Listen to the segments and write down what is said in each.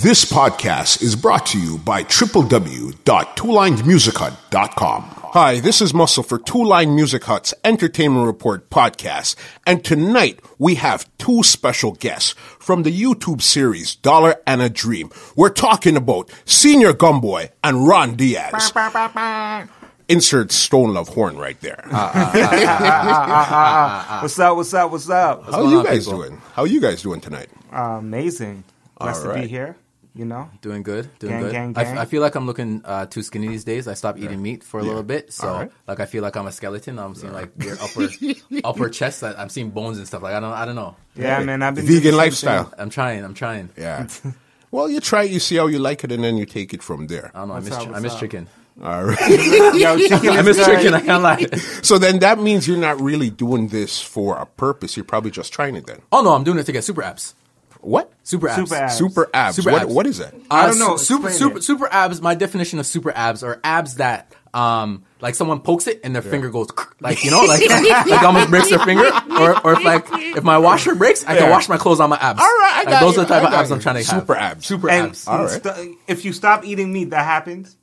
This podcast is brought to you by www.twolinedmusichut.com. Hi, this is Muscle for Two Line Music Hut's Entertainment Report podcast, and tonight we have two special guests from the YouTube series Dollar and a Dream. We're talking about Senior Gumboy and Ron Diaz. Insert Stone Love horn right there. What's up? How you guys doing? How you guys doing tonight? Amazing. Blessed to be here. You know, doing good. Gang. I feel like I'm looking too skinny these days. I stopped eating meat for a little bit, so like I feel like I'm a skeleton. I'm seeing like your upper chest. I'm seeing bones and stuff. Like I don't know. Yeah, man. I've been vegan lifestyle. I'm trying. Yeah. Well, you try it, you see how you like it, and then you take it from there. I don't know. I miss chicken. All right. Yo, chicken I miss chicken. I can't lie. So then that means you're not really doing this for a purpose. You're probably just trying it then. Oh no, I'm doing it to get super abs. What? Super abs. Super abs. What is that? I don't know. Super abs. My definition of super abs are abs that like someone pokes it and their finger goes like like almost breaks their finger, or if my washer breaks, I can wash my clothes on my abs. All right, those are the type of abs I'm trying to have. Super abs. Super And abs. All right. if you stop eating meat, that happens.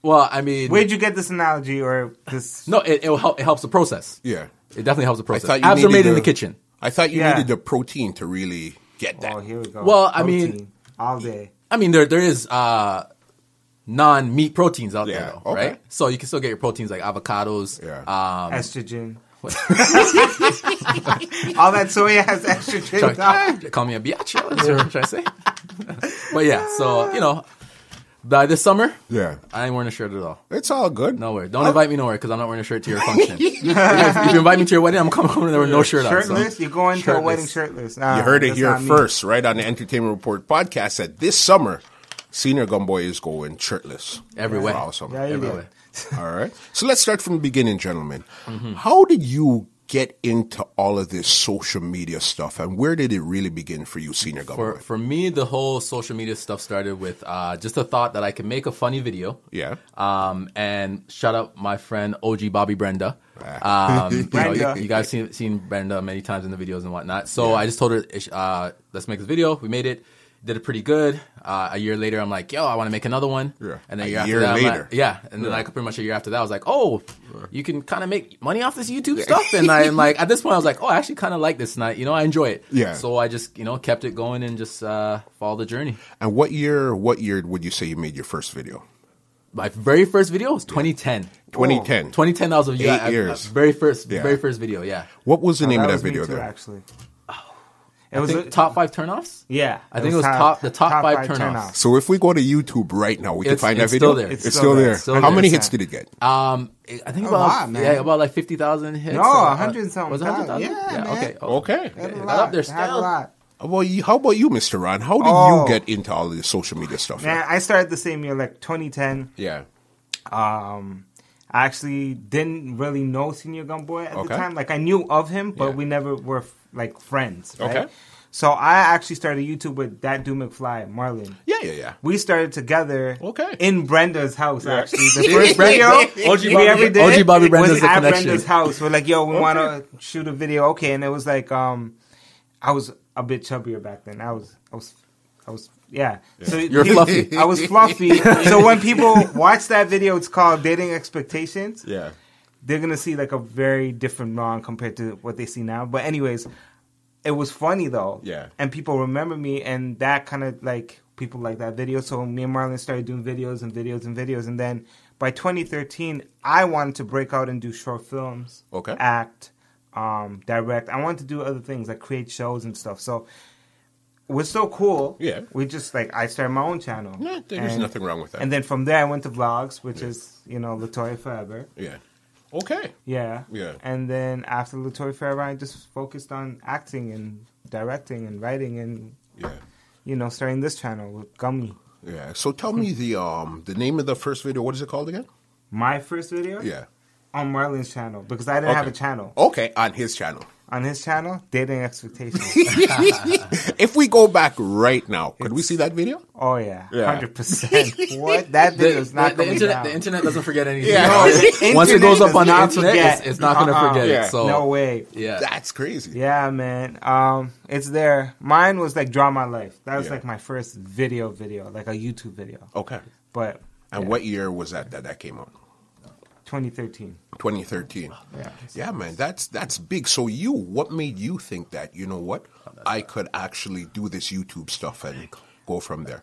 Well, I mean, Where'd you get this analogy or this? no, it will help. It helps the process. Yeah. It definitely helps the process. thought you Abs are needed made in the kitchen. I thought you Yeah. needed the protein to really get that. Oh, here we go. Well, I Protein, mean- all day. I mean, there is non-meat proteins out Yeah, there, though, okay. right? So you can still get your proteins like avocados. Yeah. Estrogen. All that soya has estrogen. Call me a biatch. That's what I'm trying to say. But yeah, so by this summer, Yeah. I ain't wearing a shirt at all. It's all good. Nowhere. Don't invite me nowhere because I'm not wearing a shirt to your function. if you invite me to your wedding, I'm coming there with no shirt on. Shirtless? So. You're going to a Shirtless. wedding shirtless. You heard it that's here not me. first, right on the Entertainment Report podcast that this summer, Senior Gumboy is going shirtless. Everywhere. Awesome. Yeah, you Everywhere. All right. So let's start from the beginning, gentlemen. Mm-hmm. How did you get into all of this social media stuff, and where did it really begin for you, Senior Gumboy? For me, the whole social media stuff started with just a thought that I could make a funny video. Yeah. And shout out my friend OG Bobby Brenda. Brenda. You guys seen Brenda many times in the videos and whatnot. So I just told her, let's make this video. We made it. Did it pretty good. A year later, I'm like, yo, I want to make another one. Yeah. And then A a year year after that, I'm later. like, yeah. And then like pretty much a year after that, I was like, oh, you can kind of make money off this YouTube stuff. And like at this point, I was like, oh, I actually kind of like this. And I enjoy it. Yeah. So I just kept it going and just followed the journey. And what year would you say you made your first video? My very first video was 2010. 2010. 2010, that was 8 years. Very first Yeah. video. Yeah. What was the name of that was me video too, there? actually. I think top 5 turnoffs. Yeah. I think it was top 5 turnoffs. So if we go to YouTube right now, we can It's- find that it's video? still there. It's still there. Still How there. many hits did it get? I think A lot, man. about like 50,000 hits. No, or, 100 something. Was it 100,000? Yeah, man. Okay. Okay. Had a Got lot. up there Had a still. lot. Well, how about you, Mr. Ron? How did you get into all of this social media stuff? Man, I started the same year, like 2010. Yeah. I actually didn't really know Senior Gumboy at Okay. the time. Like, I knew of him, but Yeah. we never were, like, friends. Right? Okay. So I actually started YouTube with That Dude McFly, Marlon. Yeah. We started together Okay. in Brenda's house, actually. The first video OG we Bobby- ever did OG Bobby Brenda's was the at connection. Brenda's house. We're like, yo, we want to shoot a video. Okay, and it was like, I was a bit chubbier back then. I was yeah. So You're fluffy. I was fluffy. So when people watch that video, it's called Dating Expectations. Yeah. They're going to see like a very different Ron compared to what they see now. But anyways, it was funny though. Yeah. And people remember me, and that kind of like people like that video. So me and Marlon started doing videos. And then by 2013, I wanted to break out and do short films. Okay. Act, direct. I wanted to do other things like create shows and stuff. So it was so cool. Yeah. We just I started my own channel. Yeah, there's And- nothing wrong with that. And then from there, I went to vlogs, which is, Latoya Forever. Yeah. Okay. Yeah. Yeah. And then after Latoya Forever, I just focused on acting and directing and writing and, Yeah. starting this channel with Gummy. Yeah. So tell me the name of the first video. What is it called again? My first video? Yeah. On Marlon's channel, because I didn't have a channel. Okay, on his channel. on his channel, Dating Expectations. If we go back right now, could we see that video? Oh yeah, Yeah. 100%. What? That video is not coming down. The internet doesn't forget anything. Yeah. No, the Once it goes internet up on the does not internet, forget. it's not going to forget Yeah. it. So No way. yeah, That's crazy. Yeah, man. It's there. Mine was like Draw My Life. That was Yeah. like my first video, like a YouTube video. Okay. But And what year was that came out? 2013. 2013. Yeah. Yeah, man, that's big. So what made you think that, you know what, I could actually do this YouTube stuff and go from there?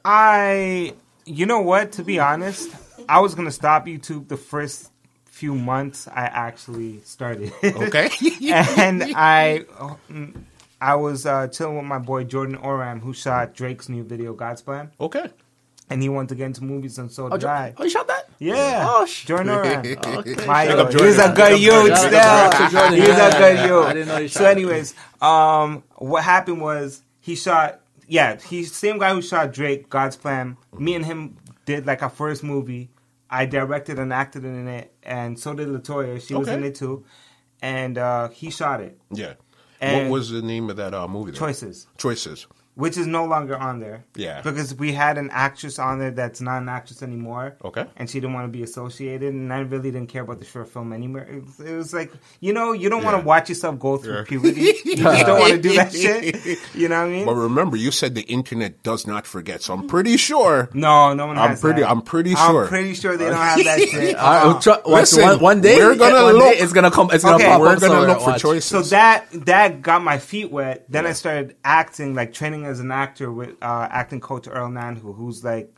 You know what? To be honest, I was gonna stop YouTube the first few months I actually started. Okay. And I was chilling with my boy Jordan Oram, who shot Drake's new video God's Plan, Okay. and he wanted to get into movies, and so did I. Oh, you shot that? Yeah. Oh, Jordan Oram. Okay. My Shout out he's Jordan. a good youth Shout still. out to Jordan. He's a good I youth. didn't know he shot So it. anyways, what happened was he's same guy who shot Drake, God's Plan. Me and him did like our first movie. I directed and acted in it, and so did Latoya. She was Okay. in it too. And he shot it. Yeah. And what was the name of that movie? Then? Choices. Choices. Which is no longer on there. Yeah. Because we had an actress on there that's not an actress anymore. Okay. And she didn't want to be associated, and I really didn't care about the short film anymore. It was like, you don't want to watch yourself go through puberty. You just don't want to do that shit. You know what I mean? But remember, you said the internet does not forget, so I'm pretty sure. No one has that. I'm pretty sure. I'm pretty sure they don't have that shit. Listen, one day we're gonna one look. day it's gonna come. It's gonna Okay. pop We're up. gonna somewhere. look for Watch. choices. So that got my feet wet. Then I started acting, like training as an actor with acting coach Earl Nanhu, who's like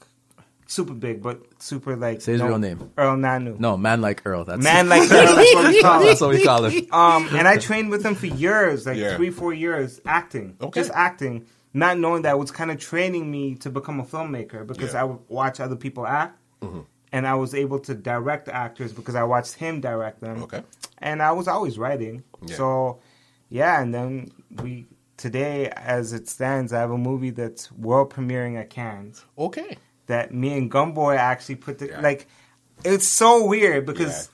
super big, but super like. Say his real name. Earl Nanhu. No, man like Earl. That's Man like Earl, that's what we call him. That's what we call him. And I trained with him for years, like 3-4 years, acting. Okay. Just acting. Not knowing that it was kind of training me to become a filmmaker because I would watch other people act. And I was able to direct actors because I watched him direct them. Okay. And I was always writing. Yeah. So, and then today, as it stands, I have a movie that's world premiering at Cannes. Okay. That me and Gumboy actually put like, it's so weird because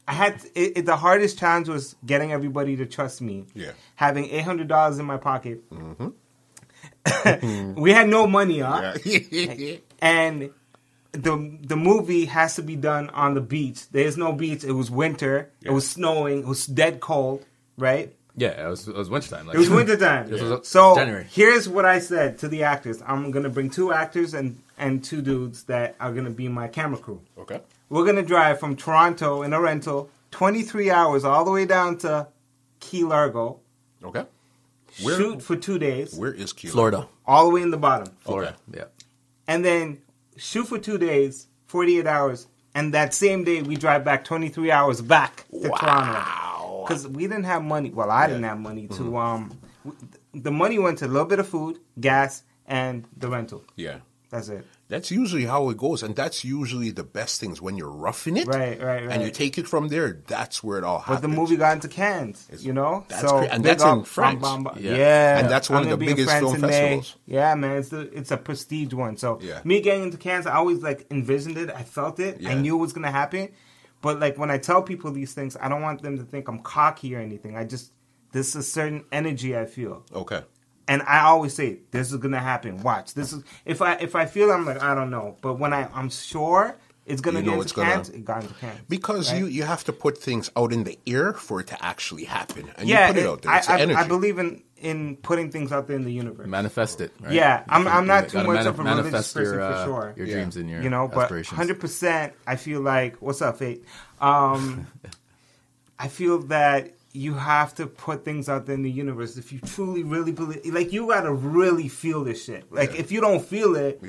I had the hardest challenge was getting everybody to trust me. Yeah. Having $800 in my pocket. We had no money, huh? Yeah. And the movie has to be done on the beach. There's no beach. It was winter. Yeah. It was snowing. It was dead cold, right? Yeah, it was wintertime. Like, It was wintertime. This was So January. here's what I said to the actors. I'm going to bring 2 actors and 2 dudes that are going to be my camera crew. Okay. We're going to drive from Toronto in a rental 23 hours all the way down to Key Largo. Okay. Shoot for 2 days. Where is Key? Florida. All the way in the bottom. Florida. Yeah. And then shoot for 2 days, 48 hours. And that same day, we drive back 23 hours back to Toronto. Because we didn't have money. Well, I didn't have money to... the money went to a little bit of food, gas, and the rental. Yeah. That's it. That's usually how it goes, and that's usually the best things when you're roughing it. Right. And you take it from there, that's where it all happens. But the movie got into Cannes, you know? That's great. And big that's in up, France. Yeah. And that's one of I'm the gonna be in biggest France film in May. festivals. Yeah, man. It's a prestige one. So me getting into Cannes, I always like envisioned it. I felt it. Yeah. I knew it was going to happen. But like when I tell people these things, I don't want them to think I'm cocky or anything. This is a certain energy I feel. Okay. And I always say, this is gonna happen. Watch. This is if I feel I'm like, I don't know. But when I'm sure it's gonna get into Cannes, it got into Cannes. Because right? you have to put things out in the air for it to actually happen. And yeah, you put it out there. It's energy. I believe in putting things out there in the universe. Manifest it. Right? Yeah, I'm not too gotta much of a religious manifest person for sure. Your dreams and your but aspirations. 100%, I feel like, what's up, Fate? I feel that you have to put things out there in the universe if you truly, really believe. Like, you gotta really feel this shit. Like, if you don't feel it,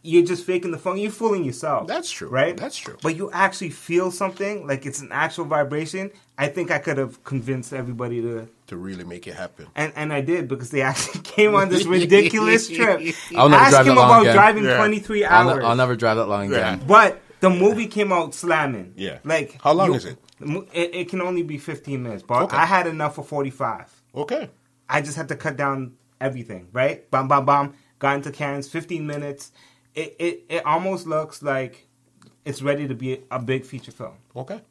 you're just faking the fun. You're fooling yourself. That's true. Right? That's true. But you actually feel something, like it's an actual vibration. I think I could have convinced everybody to really make it happen. And I did, because they actually came on this ridiculous trip. I'll never Ask drive him that long about again. driving 23 hours. I'll never drive that long again. But the movie came out slamming. Yeah. Like, how long is it? It can only be 15 minutes, but I had enough for 45. Okay. I just had to cut down everything, right? Bam, bam, bam. Got into Cannes, 15 minutes. It almost looks like it's ready to be a big feature film. Okay.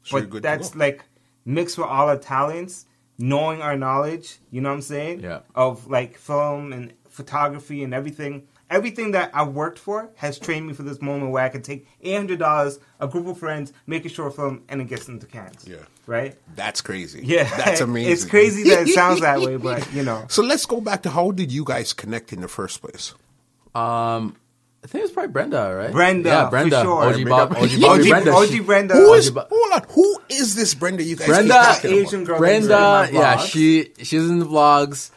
So but that's like mixed with all our talents. knowing our knowledge, you know what I'm saying? Yeah. Of like film and photography and everything. Everything that I worked for has trained me for this moment where I can take $800, a group of friends, make a short film, and it gets into cans. Yeah. Right? That's crazy. Yeah. That's amazing. It's crazy that it sounds that way, but, you know. So let's go back to how did you guys connect in the first place? I think it was probably Brenda, right? Brenda, yeah, Brenda. for sure. OG Bobby Brenda. OG Brenda. Hold on. Who is this Brenda you guys keep Brenda, talking about? Asian girl. Brenda, yeah, she's in the vlogs.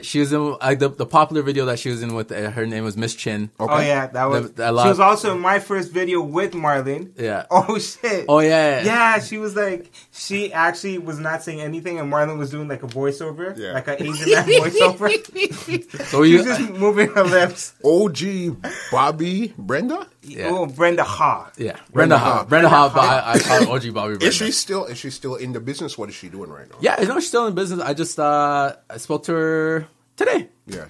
She was in the popular video that she was in with her name was Miss Chin. Okay. Oh yeah, that was. She was also in my first video with Marlene. Yeah. Oh shit. Oh yeah. Yeah, she was like, she actually was not saying anything, and Marlene was doing like a voiceover, like an Asian man voiceover. So she was just moving her lips. OG Bobby Brenda. Yeah. Oh, Brenda Ha. Yeah, Brenda Ha. Brenda Ha. I call her OG Bobby Brenda. Is she still in the business? What is she doing right now? Yeah, I know she's still in business. I just I spoke to her today.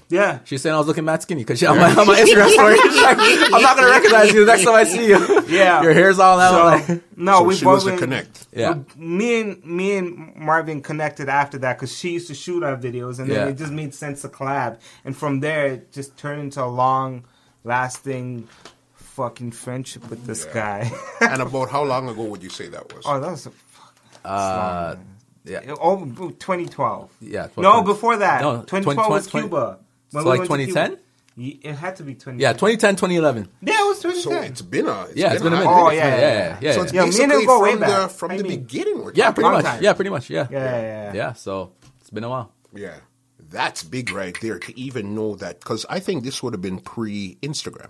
Yeah. She's saying I was looking mad skinny because on my Instagram story. She's like, I'm not gonna recognize you the next time I see you. Yeah. Your hair's all out. So, no, so we she both was a connect. Yeah. Me and Marvin connected after that because she used to shoot our videos, and then it just made sense to collab. And from there, it just turned into a long-lasting fucking friendship with this guy. And about how long ago would you say that was? Oh, that was Yeah. 2012. Yeah. No, before that. No, 2012 was Cuba. So like 2010? It had to be 2010. Yeah, 2010, 2011. Yeah, it was 2010. So it's been a minute. Oh, yeah. So it's me and basically him go way back. from the beginning. We're Yeah, talking pretty much. time. Yeah, pretty much. Yeah. Yeah. So it's been a while. Yeah, that's big right there to even know that, because I think this would have been pre-Instagram.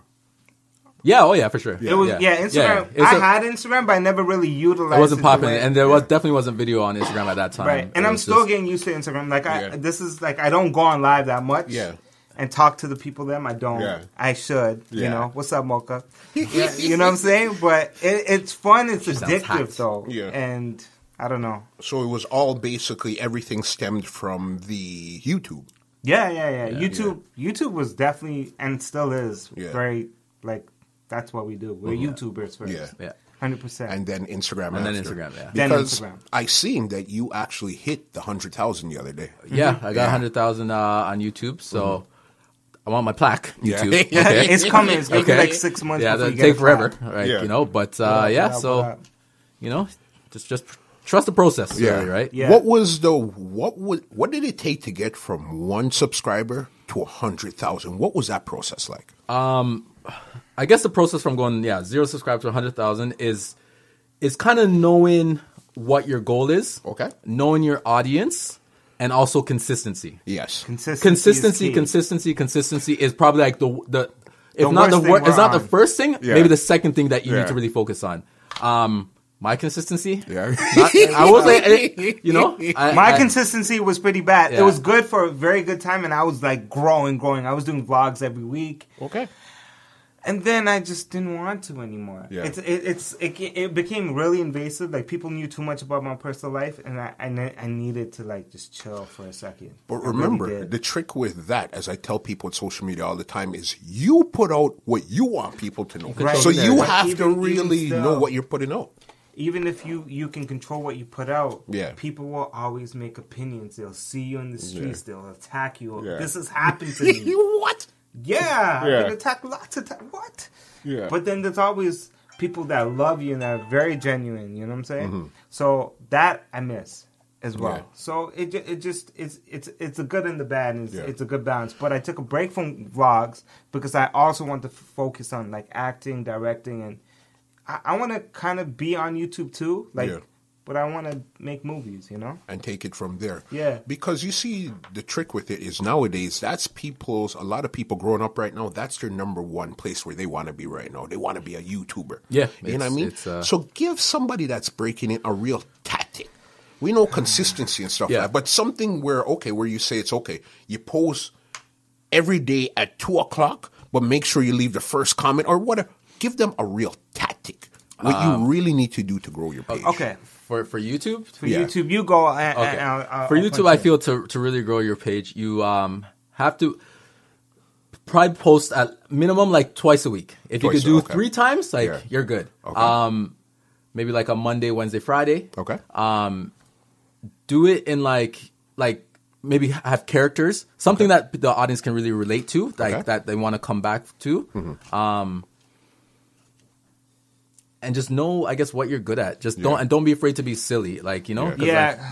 Yeah, oh yeah, for sure. It was Instagram. Yeah. I had Instagram, but I never really utilized it. It wasn't popular, the way- and there definitely wasn't video on Instagram at that time. Right, and It I'm was still just- getting used to Instagram. Like this is like I don't go on live that much. Yeah. And talk to the people them. I don't. Yeah. I should. Yeah. You know. What's up, Mocha? Yeah, you know what I'm saying? But it's fun. It's addictive hot. though. Yeah. And I don't know. So it was all basically everything stemmed from the YouTube. Yeah. YouTube was definitely and still is very like that's what we do. We're YouTubers first. Yeah. 100%. And then Instagram. And then after. Instagram, yeah. Then Because Instagram. I seen that you actually hit the 100,000 the other day. Yeah, I got 100,000 on YouTube, so I want my plaque. Yeah. YouTube. Yeah. Okay. It's coming. It's gonna be like 6 months. Yeah, before that'll you get take a forever, plaque. right? Yeah. You know, but Put out. so you know, just trust the process. Yeah. Really, right? Yeah. What did it take to get from 1 subscriber to 100,000? What was that process like? I guess the process from going 0 subscribers to 100,000 is kind of knowing what your goal is. Okay. Knowing your audience, and also consistency. Yes. Consistency is probably like the if The not the worst thing it's not the we're on. first thing, Yeah. maybe the second thing that you Yeah. need to really focus on. My consistency. Yeah. I will say, you know, My consistency was pretty bad. Yeah. It was good for a very good time, and I was like growing. I was doing vlogs every week. Okay. And then I just didn't want to anymore. Yeah. It became really invasive. Like people knew too much about my personal life, and I needed to like just chill for a second. But I really remember, did. the trick with that, as I tell people on social media all the time, is you put out what you want people to know. Right. So you But have to even really still- know what you're putting out. Even if you can control what you put out, Yeah. people will always make opinions. They'll see you in the streets. They'll attack you. Yeah. This has happened to me. What? Yeah, Yeah. I've been attacked lots of times. What? Yeah. But then there's always people that love you and that are very genuine. You know what I'm saying? Mm-hmm. So that I miss as well. Yeah. So it just it's a good and the bad, and Yeah. it's a good balance. But I took a break from vlogs because I also want to focus on like acting, directing, and I want to kind of be on YouTube too. Like, Yeah. but I want to make movies. You know? And take it from there. Yeah. Because you see, the trick with it is nowadays, a lot of people growing up right now, that's their number one place where they want to be right now. They want to be a YouTuber. Yeah, You know what I mean? it's, So give somebody that's breaking in a real tactic. We know consistency and stuff Yeah. like that, but something where you say it's okay. You post every day at 2:00, but make sure you leave the first comment or whatever. Give them a real tactic. What you really need to do to grow your page. Okay. for YouTube. For Yeah. YouTube, you go. Okay. I'll For YouTube, punch I in. feel to really grow your page, you have to probably post at minimum like twice a week. If you Twice, could do okay. 3 times, like Yeah. you're good. Okay. Maybe like a Monday, Wednesday, Friday. Okay. Do it in like like maybe have characters, something that the audience can really relate to, like that they want to come back to. And just know, I guess, what you're good at. Just don't be afraid to be silly. Like, you know?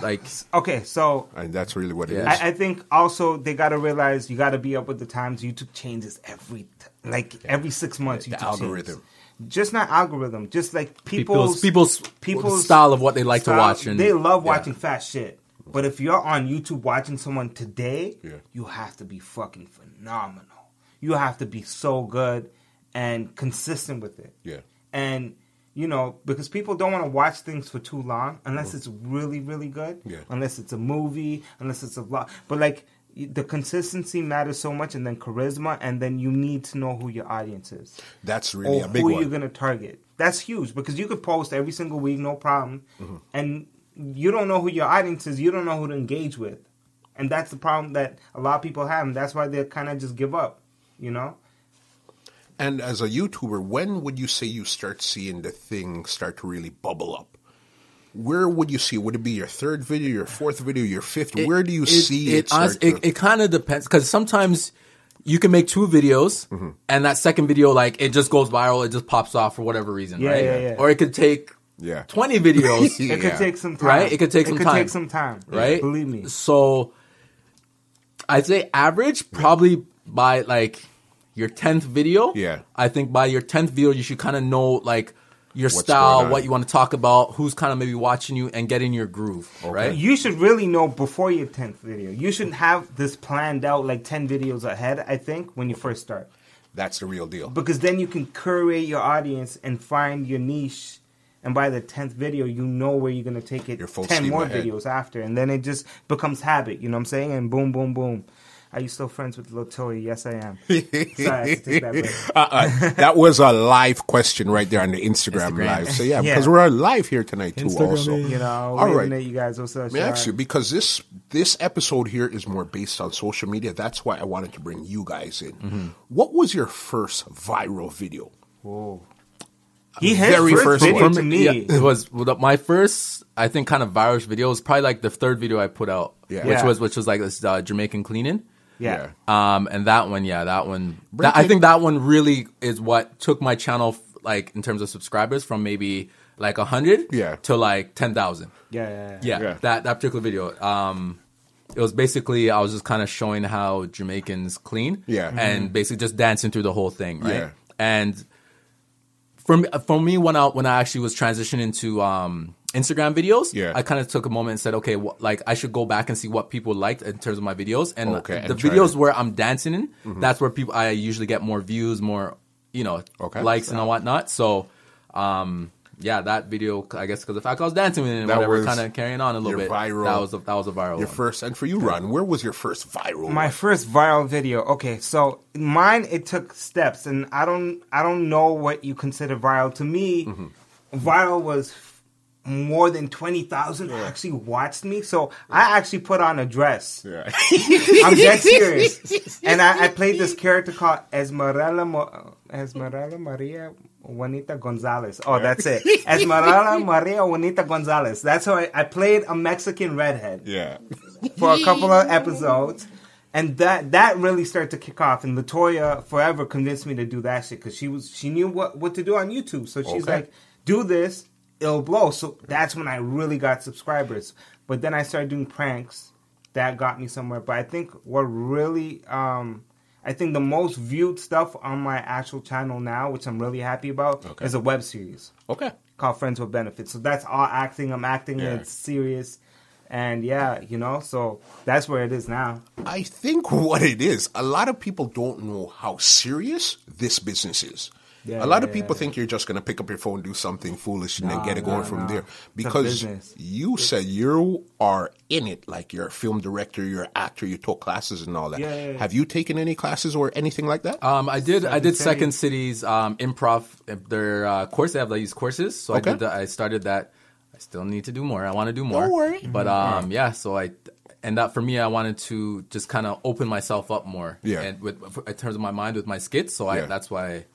Like okay, so and that's really what it is. I think also they got to realize you got to be up with the times. YouTube changes every 6 months. The YouTube algorithm. changes. Just not algorithm. Just like people's style of what they like to watch. And they love watching fast shit. But if you're on YouTube watching someone today, you have to be fucking phenomenal. You have to be so good and consistent with it. Yeah. And, you know, because people don't want to watch things for too long unless it's really, really good. Yeah. Unless it's a movie, unless it's a vlog. But, like, the consistency matters so much, and then charisma, and then you need to know who your audience is. That's really a big one. Who you're going to target. That's huge because you could post every single week, no problem. And you don't know who your audience is. You don't know who to engage with. And that's the problem that a lot of people have. And that's why they kind of just give up, you know? And as a YouTuber, when would you say you start seeing the thing start to really bubble up? Where would you see? Would it be your third video, your fourth video, your fifth? Where do you see it start It kind of depends because sometimes you can make 2 videos and that second video, like, it just goes viral. It just pops off for whatever reason, right? Yeah. Or it could take 20 videos. It could take some time. Right? It could take some time. Right? Believe me. So I'd say average, probably by like your 10th video. Yeah. I think by your 10th video, you should kind of know like your What's style, what you want to talk about, who's kind of maybe watching you and getting your groove, right? You should really know before your 10th video. You shouldn't have this planned out like 10 videos ahead, I think, when you first start. That's the real deal. Because then you can curate your audience and find your niche. And by the 10th video, you know where you're going to take it 10 more videos after. And then it just becomes habit, you know what I'm saying? And boom, boom, boom. Are you still friends with Latoya? Yes, I am. Sorry, I have to take that break. That was a live question right there on the Instagram live. So because we're live here tonight too. Also, you know, all right, you guys. What's up? Actually, because this episode here is more based on social media. That's why I wanted to bring you guys in. What was your first viral video? Whoa. Very first video one to me. Yeah, it was my first, I think, kind of viral video. It was probably like the third video I put out, which was like this Jamaican cleaning. Yeah. And that one, I think that one really is what took my channel, like, in terms of subscribers from maybe like 100 to like 10,000. Yeah. That particular video. It was basically, I was just kind of showing how Jamaicans clean. And basically just dancing through the whole thing, right? Yeah. And for me, when I actually was transitioning to Instagram videos, I kind of took a moment and said, okay, like, I should go back and see what people liked in terms of my videos. And the videos where I'm dancing in, that's where I usually get more views, more, likes and whatnot. So, that video, I guess, because the fact I was dancing with it and whatever, kind of carrying on a little bit. Viral, that was a viral your one. first, and for you, Ron, where was your first viral? My first viral video. Okay, so mine, it took steps, and I don't know what you consider viral. To me, viral was more than 20,000 actually watched me. So I actually put on a dress. I'm dead serious. And I played this character called Esmeralda Maria Juanita Gonzalez. Oh, that's it. Esmeralda Maria Juanita Gonzalez. That's how I played a Mexican redhead. For a couple of episodes. And that really started to kick off. And Latoya forever convinced me to do that shit because she knew what to do on YouTube. So she's like, do this, it'll blow. So that's when I really got subscribers. But then I started doing pranks. That got me somewhere. But I think what really, I think the most viewed stuff on my actual channel now, which I'm really happy about, is a web series. Called Friends with Benefits. So that's all acting. I'm acting and it's serious. And so that's where it is now. I think what it is, a lot of people don't know how serious this business is. A lot of people think you're just going to pick up your phone, do something foolish, and then get it going from there. Because you said you are in it, like you're a film director, you're an actor, you took classes and all that. Have you taken any classes or anything like that? I did Second City's improv, their course. They have these courses. So I started that. I still need to do more. I want to do more. Don't worry. But so that for me, I wanted to just kind of open myself up more. And in terms of my mind with my skits. So that's why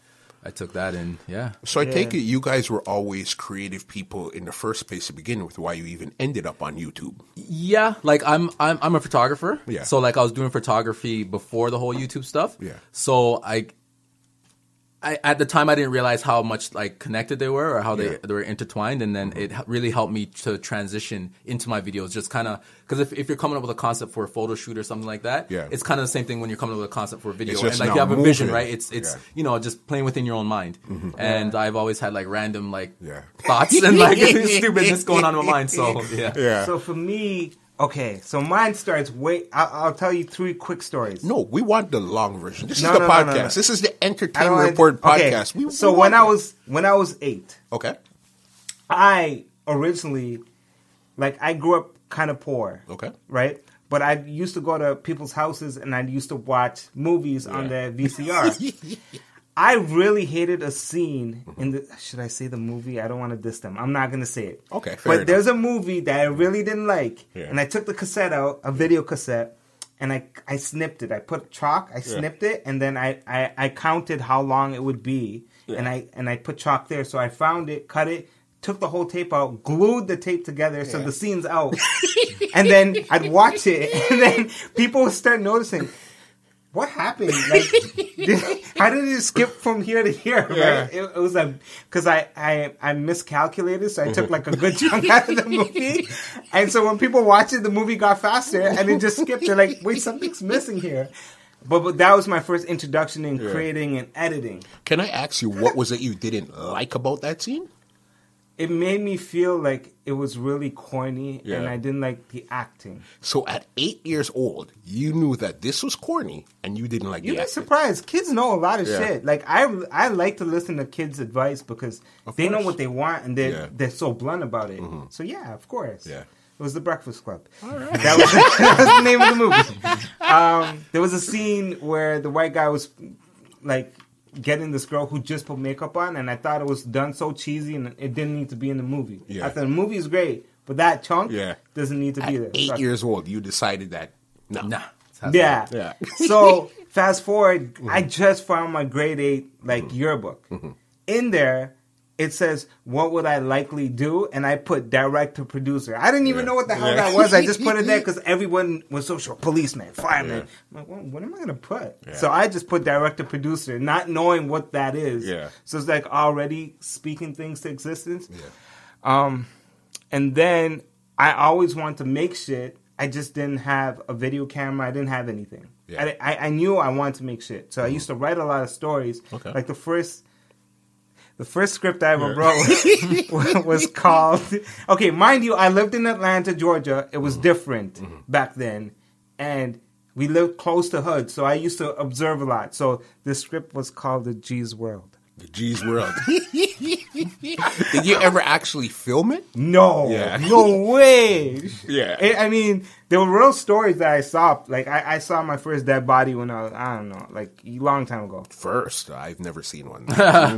I took that and So I take it you guys were always creative people in the first place to begin with, why you even ended up on YouTube. Yeah, like I'm a photographer. Yeah. So like I was doing photography before the whole YouTube stuff. Yeah. So I at the time I didn't realize how much like connected they were or how they were intertwined, and then it really helped me to transition into my videos. Just kind of because if you're coming up with a concept for a photo shoot or something like that, it's kind of the same thing when you're coming up with a concept for a video, and like you have a vision, right? It's you know, just playing within your own mind. And I've always had like random like thoughts and like stupidness going on in my mind. So So for me. Okay, so mine starts I'll tell you 3 quick stories. No, we want the long version. This is the podcast. No. This is the Entertainment Report podcast. Okay. So when I was 8, okay, I originally, like, I grew up kind of poor. Okay, right, but I used to go to people's houses and I used to watch movies on the VCR. I really hated a scene in the... Should I say the movie? I don't want to diss them. I'm not going to say it. Okay, fair But enough. there's a movie that I really didn't like. Yeah. And I took the cassette out, a video cassette, and I snipped it. I put chalk, I snipped it, and then I counted how long it would be. Yeah. And I put chalk there. So I found it, cut it, took the whole tape out, glued the tape together so the scene's out. And then I'd watch it, and then people would start noticing... What happened? Like, how did it skip from here to here? Right? It was like because I miscalculated, so I took like a good chunk out of the movie, and so when people watched it, the movie got faster, and it just skipped. They're like, "Wait, something's missing here." But that was my first introduction in creating and editing. Can I ask you what was it you didn't like about that scene? It made me feel like it was really corny, and I didn't like the acting. So at 8 years old, you knew that this was corny, and you didn't like the acting. You'd be surprised. Kids know a lot of shit. Like, I like to listen to kids' advice because they know what they want, and they're so blunt about it. Mm-hmm. So, yeah, of course. Yeah. It was The Breakfast Club. All right. That was the name of the movie. There was a scene where the white guy was, like... getting this girl who just put makeup on, and I thought it was done so cheesy and it didn't need to be in the movie. I thought the movie is great, but that chunk doesn't need to be there. 8 years old, you decided that, no. Yeah. So, fast forward, I just found my grade 8, like, yearbook. In there, it says, what would I likely do? And I put director, producer. I didn't even know what the hell that was. I just put it there because everyone was so sure. Policeman, fireman. I'm like, well, what am I going to put? So I just put director, producer, not knowing what that is. So it's like already speaking things to existence. And then I always wanted to make shit. I just didn't have a video camera. I didn't have anything. I knew I wanted to make shit. So I used to write a lot of stories. Like the first script I ever wrote was called... Okay, mind you, I lived in Atlanta, Georgia. It was different back then. And we lived close to hood, so I used to observe a lot. So the script was called The G's World. The G's World. Did you ever actually film it? No. No way. I mean, there were real stories that I saw. Like, I saw my first dead body when I was, I don't know, like, a long time ago. First? I've never seen one. But I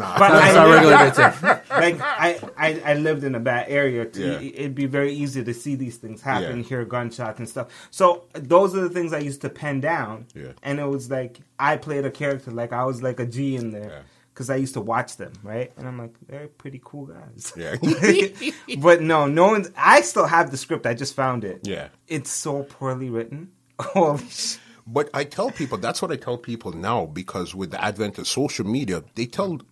lived in a bad area. It'd be very easy to see these things happen, hear gunshots and stuff. So those are the things I used to pen down. And it was like, I played a character, like I was like a G in there. Because I used to watch them, right? And I'm like, they're pretty cool guys. But no one's... I still have the script. I just found it. It's so poorly written. Holy shit. But I tell people, that's what I tell people now, because with the advent of social media,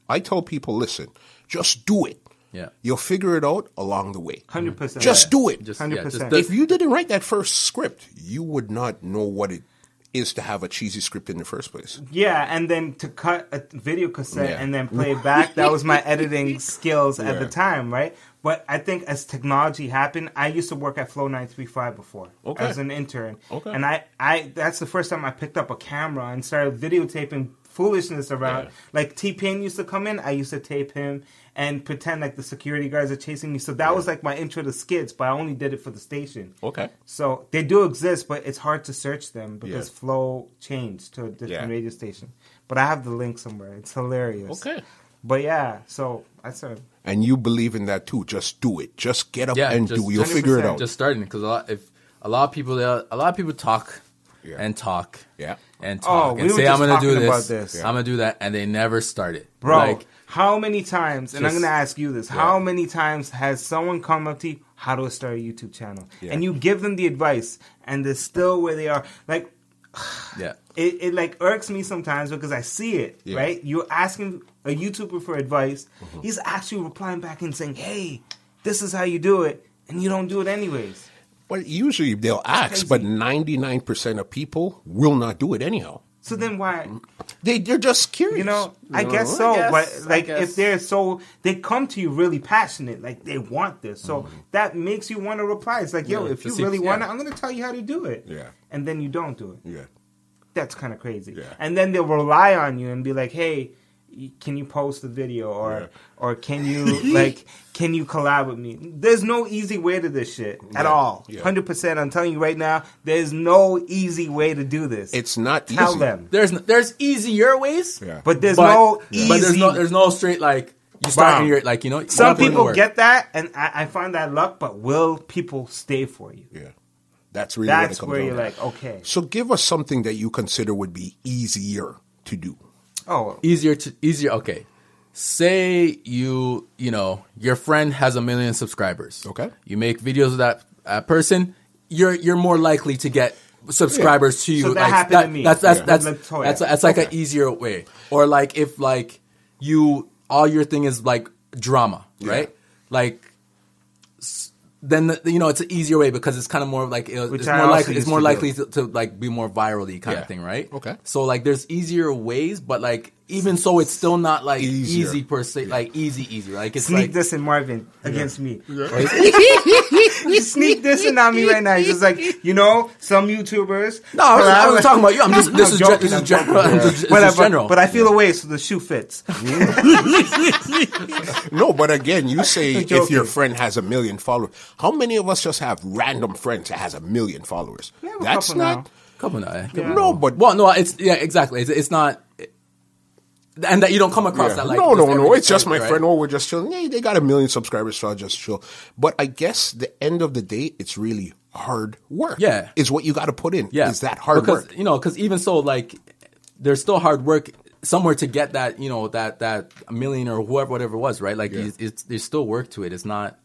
I tell people, listen, just do it. You'll figure it out along the way. 100%. Just do it. 100%. If you didn't write that first script, you would not know what it is to have a cheesy script in the first place. And then to cut a video cassette and then play it back, that was my editing skills at the time, right? But I think as technology happened, I used to work at Flow 935 before as an intern. And I that's the first time I picked up a camera and started videotaping foolishness around. Like T-Pain used to come in, I used to tape him and pretend like the security guards are chasing me. So that was like my intro to skits, but I only did it for the station. So they do exist, but it's hard to search them because Flow changed to a different radio station. But I have the link somewhere. It's hilarious. But so I started. And you believe in that too. Just do it. Just get up and do it. You'll figure it out. Just starting, because a lot of people talk and talk. Yeah. And talk. we and were say, just I'm going to talking do about this. this. I'm going to do that. And they never started. Bro, Like, how many times, and I'm just- going to ask you this, how many times has someone come up to you, how do I start a YouTube channel? Yeah. And you give them the advice, and they're still where they are. Like, yeah. it like irks me sometimes because I see it, Yeah. right? You're asking a YouTuber for advice. He's actually replying back and saying, hey, this is how you do it, and you don't do it anyways. Well, usually they'll ask, crazy. but 99% of people will not do it anyhow. So then why? They're just curious. You know, I guess so. guess, But like, I guess. if they're so, they come to you really passionate, like they want this. So that makes you want to reply. It's like, yo, Yeah, if you just really seems- want yeah. it, I'm going to tell you how to do it. Yeah. And then you don't do it. Yeah. That's kind of crazy. Yeah. And then they'll rely on you and be like, hey, can you post a video or can you collab with me? There's no easy way to this shit at all. Yeah. 100%. I'm telling you right now, there's no easy way to do this. It's not easy. Tell them. There's easier ways. Yeah. But there's no easy. But there's no straight, like, you start Bam. and you're like, you know. you Some gotta put in the people work. get that, and I find that luck, but will people stay for you? Yeah. That's really That's what it comes where down you're to. like, okay. So give us something that you consider would be easier to do. Oh, Easier. Okay. Say you know, your friend has 1 million subscribers. Okay. You make videos with that person. You're more likely to get subscribers to you. So that like, happened to me. That's Yeah. that's With Latoya. that's like an easier way. Or like if like you all your thing is like drama, right? Like then you know it's an easier way because it's kind of more like Which it's I more also likely used more to likely to like be more virally kind Yeah. of thing, right? Okay. So like there's easier ways, but like even so, it's still not like Easier. easy per se. Like easy. Like it's sneak like this in Marvin against me. He's sneak this in on me right now. He's just like, you know, some YouTubers. no, I was talking about you. I'm just this is joking, this is I'm general. joking. This is Whatever, general. but I feel a way, so the shoe fits. No, but again, you say if joking. your friend has 1 million followers. How many of us just have random friends that has 1 million followers? We have a That's couple not. now. Come on, now. No, but Well, no, it's exactly. It's not, and that you don't come across yeah. that like no. every It's just my right? friend. Oh, we're just chilling. Hey, they got 1 million subscribers, so I'll just chill. But I guess the end of the day, it's really hard work. Yeah. is what you got to put in. Yeah, is that hard because, work? You know, because even so, like there's still hard work somewhere to get that. You know, that 1 million or whatever it was, right? Like Yeah. there's still work to it. It's not.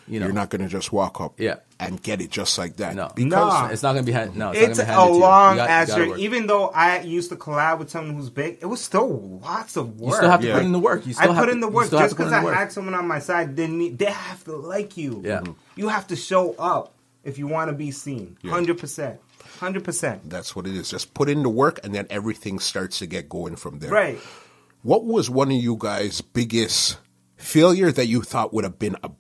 You know, You're not going to just walk up Yeah. and get it just like that. No, Because Nah. it's not gonna be. It's not It's gonna be a handed to you. long You got- ass you gotta journey. work. Even though I used to collab with someone who's big, it was still lots of work. You still have to Yeah. put in the work. You I still have put in to- the you work. still have Just to put in because the I work. had someone on my side didn't mean they have to like you. Yeah. You have to show up if you want to be seen. 100%. 100%. that's what it is. Just put in the work, and then everything starts to get going from there. Right. What was one of you guys' biggest failure that you thought would have been a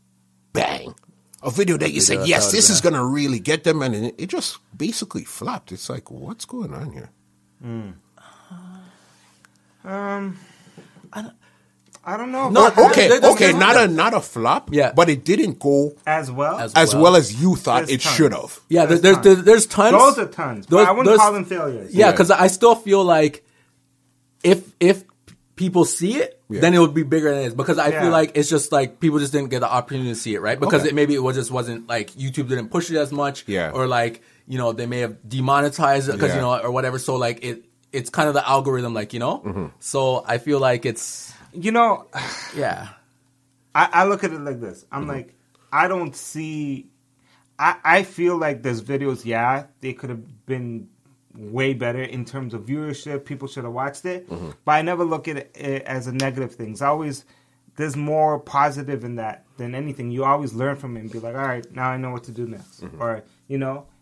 bang? A video that you said, that yes, would've this been is going to really get them, and it just basically flopped. It's like, what's going on here? I don't know. No, Okay, not a flop, Yeah. but it didn't go as well. as well as you thought There's it tons. should have. Yeah, There's there's tons. Those are tons. But Those- I wouldn't those- call them failures. Yeah, Yeah. because I still feel like if people see it, Yeah. then it would be bigger than it is. Because I Yeah. feel like it's just like people just didn't get the opportunity to see it, right? Because Okay. maybe it just wasn't like YouTube didn't push it as much, Yeah. or like they may have demonetized it because Yeah. or whatever. So like it's kind of the algorithm, like Mm-hmm. So I feel like it's You know, yeah. I look at it like this. I'm like, I don't see. I feel like there's videos, they could have been way better in terms of viewership. People should have watched it. But I never look at it as a negative thing. There's more positive in that than anything. You always learn from it and be like, all right, now I know what to do next. Or,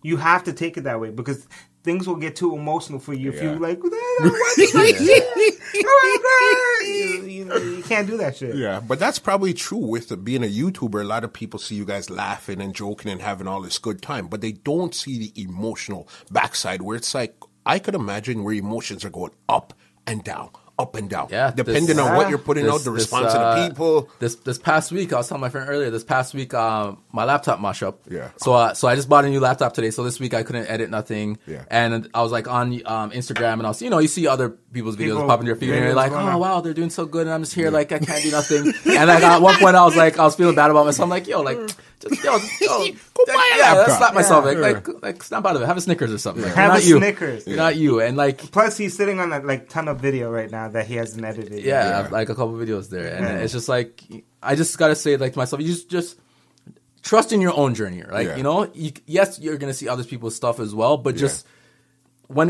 you have to take it that way because things will get too emotional for you if Yeah. you like, you can't do that shit. Yeah, but that's probably true with being a YouTuber. A lot of people see you guys laughing and joking and having all this good time, but they don't see the emotional backside where it's like, I could imagine where emotions are going up and down. Up and down, Yeah, depending on what you're putting out, the response of the people. This past week, I was telling my friend earlier. This past week, my laptop mush up. Yeah. So I just bought a new laptop today. So this week I couldn't edit nothing. Yeah. And I was like on Instagram, and I was, you see other people's videos People- pop in your feed, and you're like, videos, oh wow, they're doing so good, and I'm just here like I can't do nothing. And like at one point I was feeling bad about myself. I'm like, yo, like just Go buy a yeah, laptop. let's slap myself. Yeah. Like snap out of it. Have a Snickers or something. Like, Have not a you. Snickers. Not you. And like Plus, he's sitting on a ton of video right now that he hasn't edited. yet. yeah, Yeah. like a couple videos there, and Yeah. it's just like I just gotta say like to myself, you just trust in your own journey, right? Yeah. Yes, you're gonna see other people's stuff as well, but just when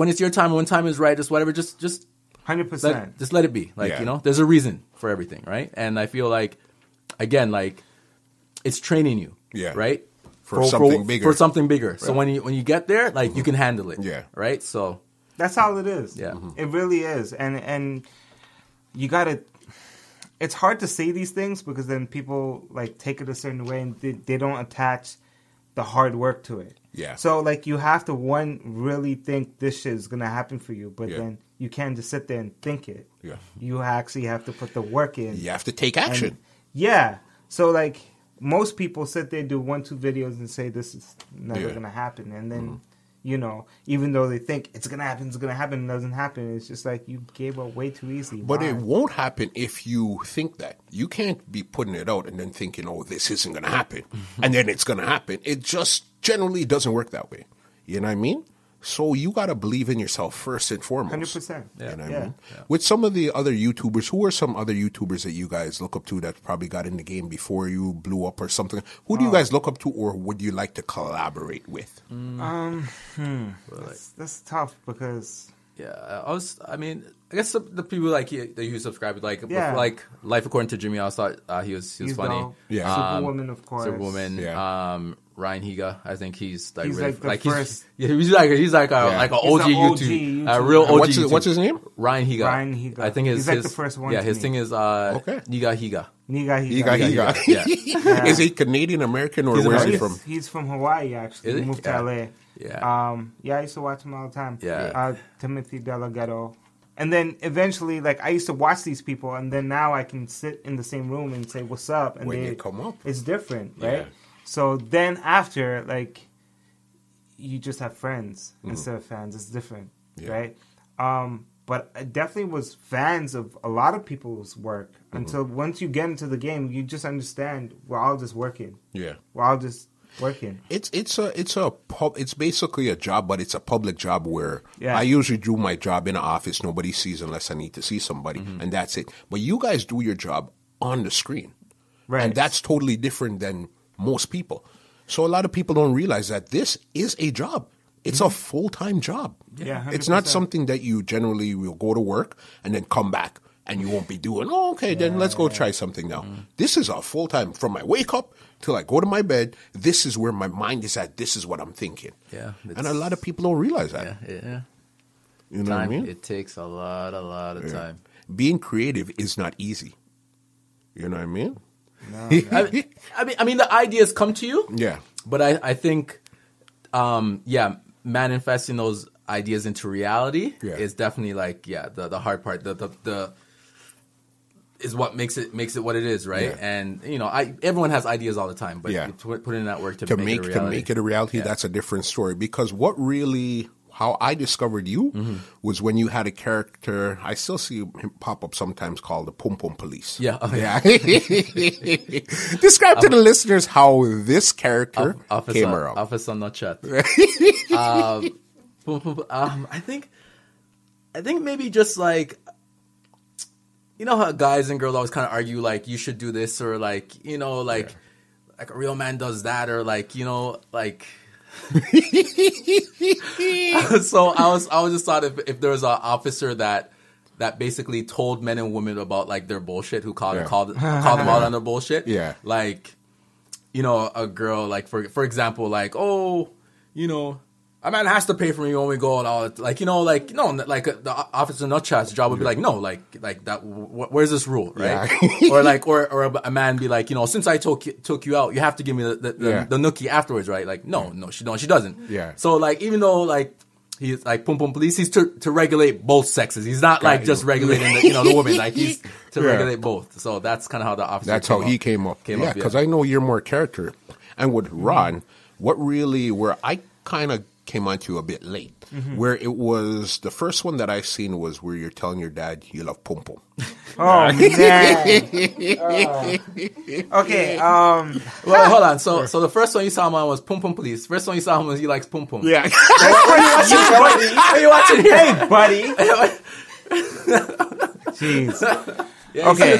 it's your time, when time is right, just whatever, just 100%. just let it be. Like Yeah. there's a reason for everything, right? And I feel like again, like it's training you, Yeah. right? For something bigger. For something bigger. So when you get there, like you can handle it, Yeah. right? So That's all it is. Yeah. It really is. And you gotta. It's hard to say these things because then people like take it a certain way and they don't attach the hard work to it. Yeah. So like you have to really think this shit is gonna happen for you, but Yeah. then you can't just sit there and think it. Yeah. You actually have to put the work in. You have to take action. And- yeah. So like most people sit there, do 1-2 videos and say this is never Yeah. gonna happen, and then even though they think it's gonna happen, it doesn't happen. It's just like you gave up way too easy. But Why? it won't happen if you think that. You can't be putting it out and then thinking, oh, this isn't going to happen. And then it's going to happen. It just generally doesn't work that way. You know what I mean? So you got to believe in yourself first and foremost. 100%. You know what I Yeah. mean? With some of the other YouTubers, who are some other YouTubers that you guys look up to that probably got in the game before you blew up or something? Who do you guys look up to, or would you like to collaborate with? That's tough because yeah, I guess the people like that you subscribe like Yeah. like Life According to Jimmy, I always thought he was he's funny. dope. Yeah. Superwoman, of course. Superwoman. Yeah. Ryan Higa, I think he's like He's really, like the first- he's like Yeah. like an OG He's an OG YouTube, YouTuber. real OG. What's YouTube. his name? Ryan Higa. Ryan Higa. I think He's like the first one Yeah, to his me. thing is Okay. Niga Higa. Higa. Yeah. Is he Canadian American, or He's where is he American. from? He's from Hawaii, actually. Is He he? moved Yeah. to LA. Yeah. I used to watch him all the time. Yeah. Timothy Delgado. And then eventually, like, I used to watch these people, and then now I can sit in the same room and say, what's up? And When you come up. It's different, right? Yeah. So then after, like, you just have friends Mm-hmm. instead of fans. It's different, Yeah. right? But I definitely was fans of a lot of people's work Mm-hmm. until once you get into the game, you just understand we're all just working. Yeah. We're all just working. It's basically a job, but it's a public job where Yeah. I usually do my job in an office. Nobody sees unless I need to see somebody, and that's it. But you guys do your job on the screen, Right. and that's totally different than most people. So a lot of people don't realize that this is a job. It's a full-time job. Yeah, It's not 100%. something that you generally will go to work and then come back and you won't be doing, oh, okay, then let's go try something now. This is a full-time, from I wake up till I go to my bed, this is where my mind is at, this is what I'm thinking. Yeah, And a lot of people don't realize that. Yeah. You know what I Time. mean? It takes a lot of time. Being creative is not easy. You know what I mean? I mean, the ideas come to you. Yeah. But I think, manifesting those ideas into reality is definitely like, the hard part. The is what makes it what it is, right? Yeah. And everyone has ideas all the time, but Yeah. put in that work to make it a reality. To that's a different story. Because how I discovered you was when you had a character. I still see him pop up sometimes, called the Pum Pum Police. Yeah. Yeah. Describe to the listeners how this character came around. Officer not chat. I think maybe just like, you know how guys and girls always kind of argue like you should do this, or like like a real man does that, or like like. So I was just thought if there was an officer that basically told men and women about like their bullshit, who called them out on their bullshit. Yeah. Like, a girl, like for example, like, oh, a man has to pay for me when we go and all, like, no, like the officer nut chat's job would be like, no, like that. Where's this rule, right? Yeah. Or like, or a man be like, since I took you out, you have to give me the nookie afterwards, right? Like, no, she doesn't. Yeah. So like, even though like he's like Pum Pum Police. He's to regulate both sexes. He's not like just regulating the woman. Like he's to regulate both. So that's kind of how the officer. That's how he came up. Yeah, because I know you're more character. And with Ron, where I kind of came onto you a bit late, where it was the first one that I seen was where you're telling your dad you love Pum Pum. Oh man. Okay. Well, hold on. So the first one you saw him on was Pum Pum Police. First one you saw him was he likes Pum Pum. Yeah. What are you watching here? Hey, buddy. Jeez. Yeah, okay.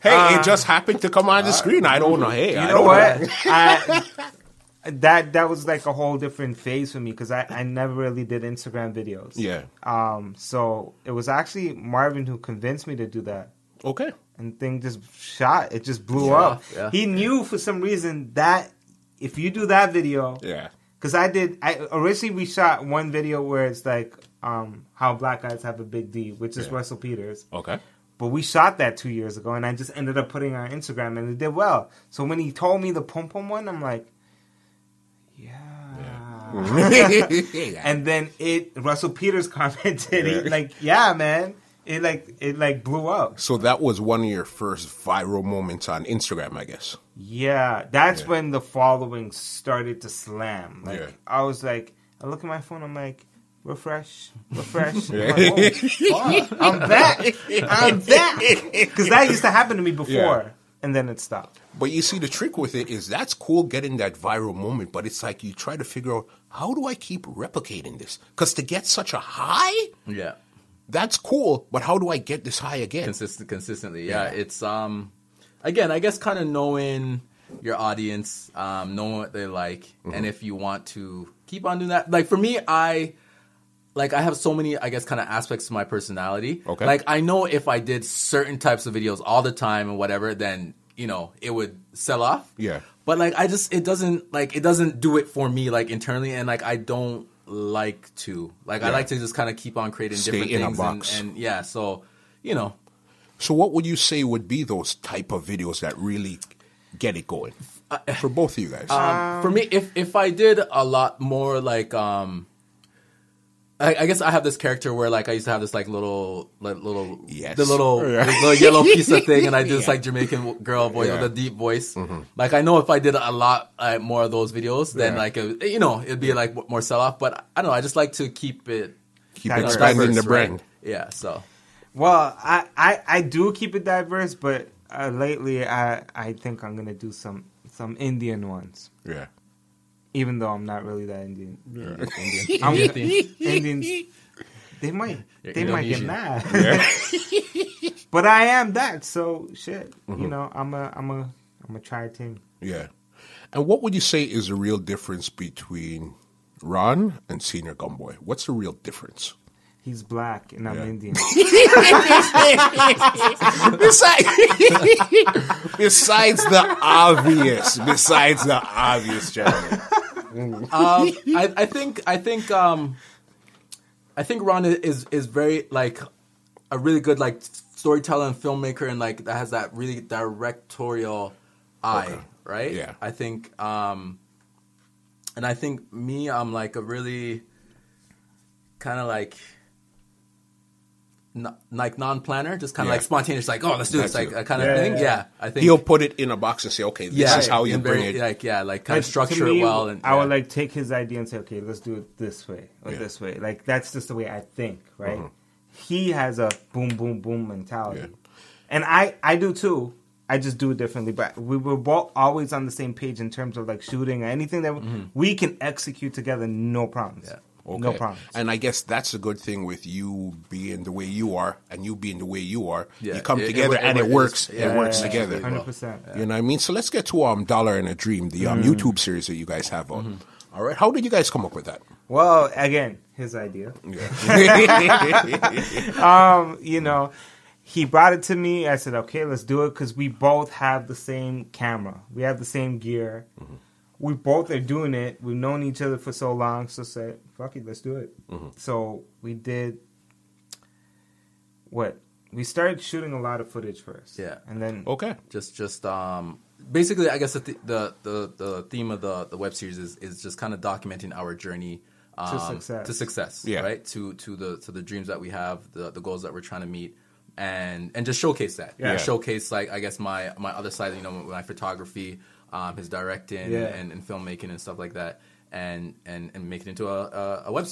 Hey, it just happened to come on the screen. I don't know. Hey, you know what? That was like a whole different phase for me because I never really did Instagram videos. Yeah. So it was actually Marvin who convinced me to do that. Okay. And thing just shot. It just blew up. Yeah. He knew for some reason that if you do that video, because originally we shot one video where it's like how black guys have a big D, which is Russell Peters. Okay. But we shot that 2 years ago, and I just ended up putting it on Instagram, and it did well. So when he told me the Pum Pum one, I'm like, and then Russell Peters commented, yeah, man. It blew up. So that was one of your first viral moments on Instagram, I guess. Yeah, that's when the following started to slam. I was like, I look at my phone, I'm like, refresh. I'm like, oh, I'm back. Because that used to happen to me before, and then it stopped. But you see, the trick with it is that's cool getting that viral moment, but it's like you try to figure out, how do I keep replicating this? Because to get such a high, that's cool, but how do I get this high again? Consistently, yeah. It's, again, I guess kind of knowing your audience, knowing what they like, and if you want to keep on doing that. Like, for me, I have so many, I guess, kind of aspects to my personality. Okay. Like, I know if I did certain types of videos all the time and whatever, then, it would sell off. Yeah. But, like, it doesn't do it for me, like, internally, and, like, I don't like to. Like, I like to just kind of keep on creating different things. A box. And yeah, so, So what would you say would be those type of videos that really get it going? For both of you guys. For me, if I did a lot more, like, I guess I have this character where, like, I used to have this, like, little little yellow piece of thing, and I did this, like, Jamaican girl voice with a deep voice. Like, I know if I did a lot more of those videos, then, like, it'd be, like, more sell-off. But, I don't know, I just like to keep expanding the brand. Right? Yeah, so. Well, I do keep it diverse, but lately I think I'm going to do some Indian ones. Yeah. Even though I'm not really that Indian. Indians, they might get mad. Yeah. But I am that, so shit. I'm a try thing. Yeah. And what would you say is the real difference between Ron and Senior Gumboy? What's the real difference? He's black and I'm Indian. Besides the obvious, gentlemen. I think Ron is very, like, a really good, like, storyteller and filmmaker, and, like, that has that really directorial eye, right? Yeah. I think, and I think me, I'm, like, a really kind of, like non-planner, just kind of like spontaneous, like, oh, let's do this, like, kind of thing. Yeah, I think he'll put it in a box and say, okay, this is how you bring it. Like, kind of structure it well. And I would like take his idea and say, okay, let's do it this way or this way. Like, that's just the way I think, right? He has a boom, boom, boom mentality, and I do too. I just do it differently, but we were both always on the same page in terms of, like, shooting or anything that we can execute together, no problems. Yeah. Okay. No problems. And I guess that's a good thing with you being the way you are and you being the way you are. Yeah. You come together and it works. It works together. 100%. You know what I mean? So let's get to Dollar and a Dream, the YouTube series that you guys have on. All right. How did you guys come up with that? Well, again, his idea. Yeah. He brought it to me. I said, okay, let's do it, because we both have the same camera. We have the same gear. We both are doing it. We've known each other for so long, so said, fuck it, let's do it. So we did we started shooting a lot of footage first. Yeah. And then just basically, I guess the theme of the web series is just kind of documenting our journey to success, Yeah. right? To the dreams that we have, the goals that we're trying to meet, and just showcase that. Yeah. Showcase, like, I guess my other side, my photography, his directing and filmmaking and stuff like that. And make it into a web.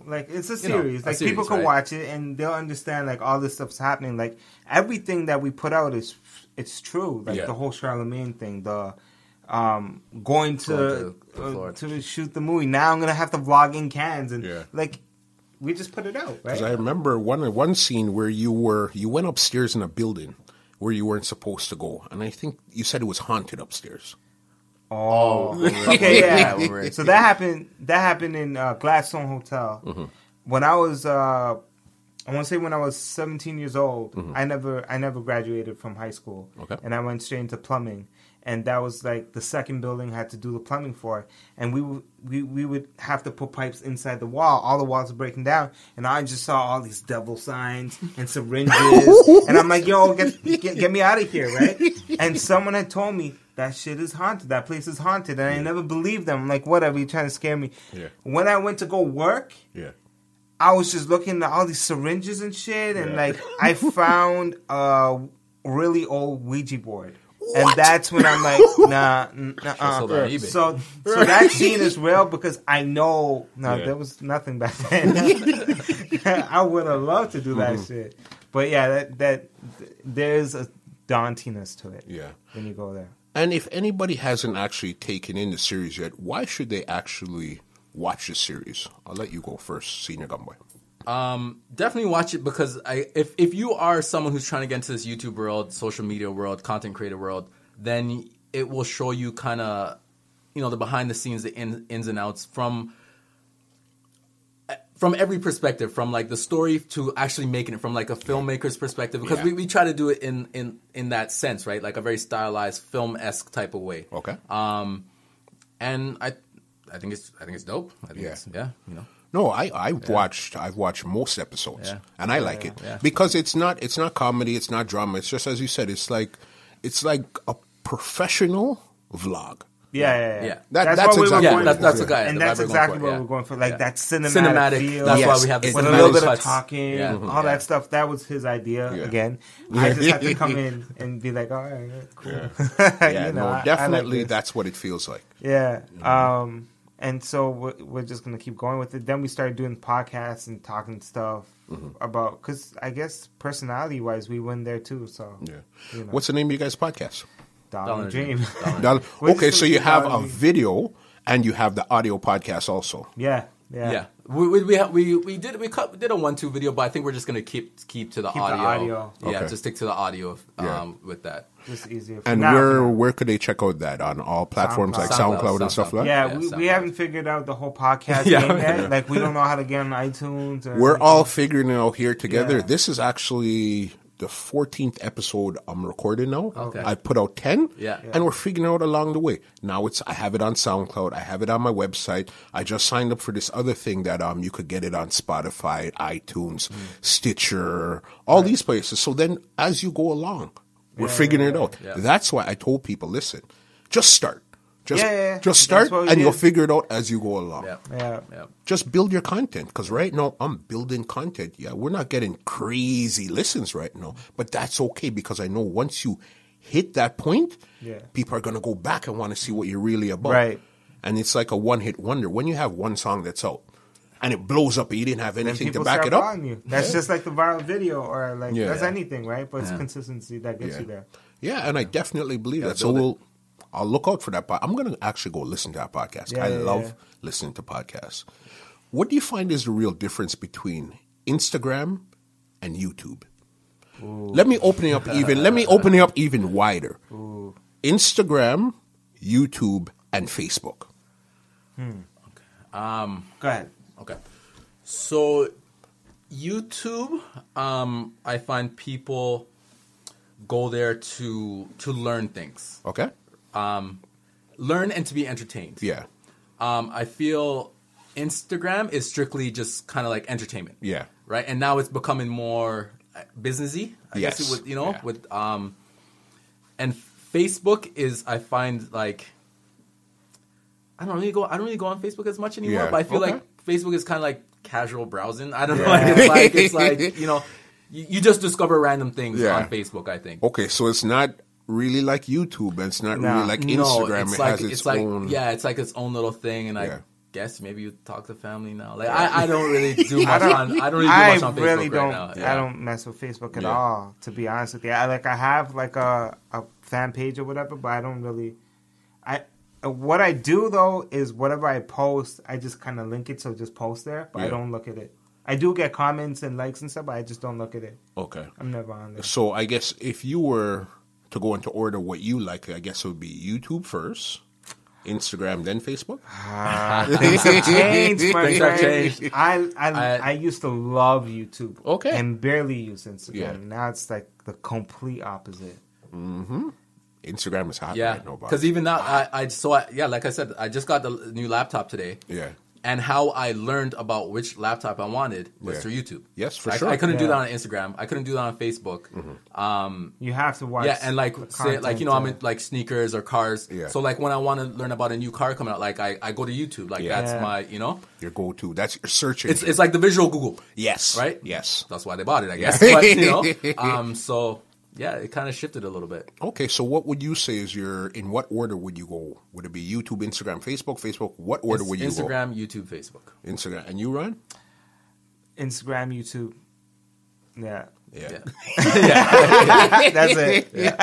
Like, it's a series. Like, people can right? watch it and they'll understand, like, all this stuff's happening. Like, everything that we put out it's true. Like, the whole Charlemagne thing, the going to shoot the movie. Now I'm gonna have to vlog in Cannes, and like, we just put it out, right? Because I remember one scene where you went upstairs in a building where you weren't supposed to go, and I think you said it was haunted upstairs. Oh, okay, yeah. So that happened in Gladstone Hotel when I was. I want to say when I was 17 years old. I never graduated from high school, and I went straight into plumbing. And that was like the second building I had to do the plumbing for. And we would have to put pipes inside the wall. All the walls were breaking down. And I just saw all these devil signs and syringes. And I'm like, yo, get me out of here, right? And someone had told me, that shit is haunted. That place is haunted. And I never believed them. I'm like, whatever, you're trying to scare me. Yeah. When I went to go work, I was just looking at all these syringes and shit. And like, I found a really old Ouija board. What? And that's when I'm like, nah. So that scene is real because I know there was nothing back then. I would have loved to do that shit, but that there's a dauntingness to it. Yeah, when you go there. And if anybody hasn't actually taken in the series yet, why should they actually watch the series? I'll let you go first, Senior Gumboy. Definitely watch it because if you are someone who's trying to get into this YouTube world, social media world, content creator world, then it will show you kind of, the behind the scenes, the ins and outs from every perspective, from like the story to actually making it from like a filmmaker's perspective, because we try to do it in that sense, right? Like a very stylized film-esque type of way. Okay. And I think it's dope. I think it's No, I've watched most episodes, and I like it because it's not comedy, it's not drama. It's just, as you said, it's like a professional vlog. Yeah. That's exactly that's the guy, and that's exactly what we're going for. Like that cinematic feel. That's why we have with a little bit of talking, all that stuff. That was his idea. Again, I just have to come in and be like, all right, cool. Definitely, that's what it feels like. Yeah. And so we're just going to keep going with it. Then we started doing podcasts and talking stuff about, because I guess personality-wise, we went there too. So, What's the name of you guys' podcast? Dollar Dream. Okay, so you have a video and you have the audio podcast also. Yeah. We did a 1-2 video, but I think we're just gonna keep to the audio. Yeah, just stick to the audio with that. Just easier. And where could they check out that on all platforms like SoundCloud and stuff like that? Yeah, we haven't figured out the whole podcast game yet. Like we don't know how to get on iTunes. We're all figuring it out here together. This is actually the 14th episode I'm recording now. Okay. I put out 10, and we're figuring out along the way. Now I have it on SoundCloud. I have it on my website. I just signed up for this other thing that you could get it on Spotify, iTunes, Stitcher, all these places. So then as you go along, we're figuring it out. Yeah. That's why I told people, listen, just start. Just start, and you'll figure it out as you go along. Yeah. Just build your content, because right now I'm building content. Yeah, we're not getting crazy listens right now, but that's okay, because I know once you hit that point, people are going to go back and want to see what you're really about. Right. And it's like a one-hit wonder. When you have one song that's out, and it blows up, and you didn't have anything to back it up. You. That's just like the viral video, or like that's anything, right? But it's consistency that gets you there. Yeah, and I definitely believe that. So I'll look out for that. I'm going to actually go listen to that podcast. I love listening to podcasts. What do you find is the real difference between Instagram and YouTube? Ooh. Let me open it up even wider. Ooh. Instagram, YouTube, and Facebook. Okay. Go ahead. Okay. So YouTube, I find people go there to learn things. Okay. Learn and to be entertained. Yeah. I feel Instagram is strictly just kind of like entertainment. Yeah. Right. And now it's becoming more businessy. I guess it would, and Facebook is, I find, like, I don't really go on Facebook as much anymore. Yeah. But I feel Okay. like Facebook is kind of like casual browsing. I don't know. It's like you know, you just discover random things on Facebook. I think. Okay, so it's not really like YouTube, and it's not really like Instagram. It has its own. Yeah, it's like its own little thing, and Yeah. I guess maybe you talk to family now. Like I don't really do much on Facebook really don't. right now. Yeah. I don't mess with Facebook at all. To be honest with you, I have like a fan page or whatever, but I don't really. What I do though is whatever I post, I just kind of link it, so just post there, but I don't look at it. I do get comments and likes and stuff, but I just don't look at it. Okay. I'm never on there. So I guess if you were to go into order what you like, I guess it would be YouTube first, Instagram, then Facebook. Things have changed, my Things have friend. changed. I used to love YouTube. Okay. And barely use Instagram. Yeah. Now it's like the complete opposite. Instagram is hot Yeah, right now. because even now, like I said, I just got the new laptop today. Yeah. And how I learned about which laptop I wanted was through YouTube. Yes, for sure. I couldn't do that on Instagram. I couldn't do that on Facebook. You have to watch. Yeah, and like the say, like content, I'm in like sneakers or cars. Yeah. So like when I want to learn about a new car coming out, like I go to YouTube. Like that's my Your go-to. That's your search engine. It's like the visual Google. Yes. Right? Yes. That's why they bought it, I guess. But so yeah, it kind of shifted a little bit. Okay, so what would you say is in what order would you go? Would it be YouTube, Instagram, Facebook? Facebook, what order would you Instagram, YouTube, Facebook. go? Instagram. And you, Ryan? Instagram, YouTube. Yeah. Yeah. That's it.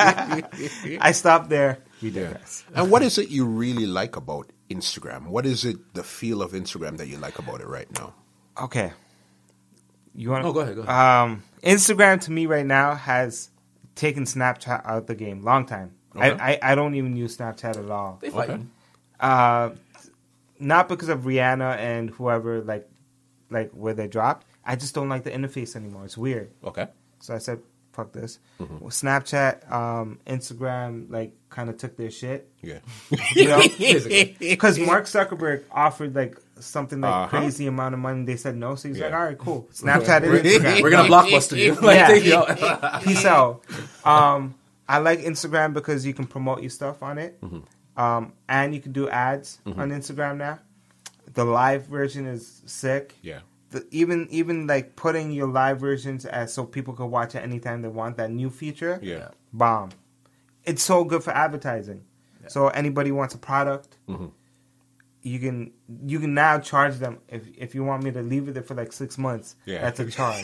I stopped there. We digress. And what is it you really like about Instagram? What is it, the feel of Instagram that you like about it right now? Okay. You want? No, go ahead. Instagram to me right now has taken Snapchat out of the game. Long time. Okay. I don't even use Snapchat at all. They fighting. Not because of Rihanna and whoever like where they dropped. I just don't like the interface anymore. It's weird. Okay. So I said, fuck this. Well, Snapchat, Instagram, like, kind of took their shit. Yeah. You know? Because Mark Zuckerberg offered, like, something like crazy amount of money. They said no. So he's like, all right, cool. Snapchat and Instagram. We're gonna blockbuster you. Yeah. Peace out. I like Instagram because you can promote your stuff on it. And you can do ads on Instagram now. The live version is sick. Yeah. Even like putting your live versions as so people can watch it anytime they want, that new feature, bomb. It's so good for advertising. Yeah. So anybody wants a product, you can now charge them if you want me to leave it there for like 6 months. Yeah. That's a charge.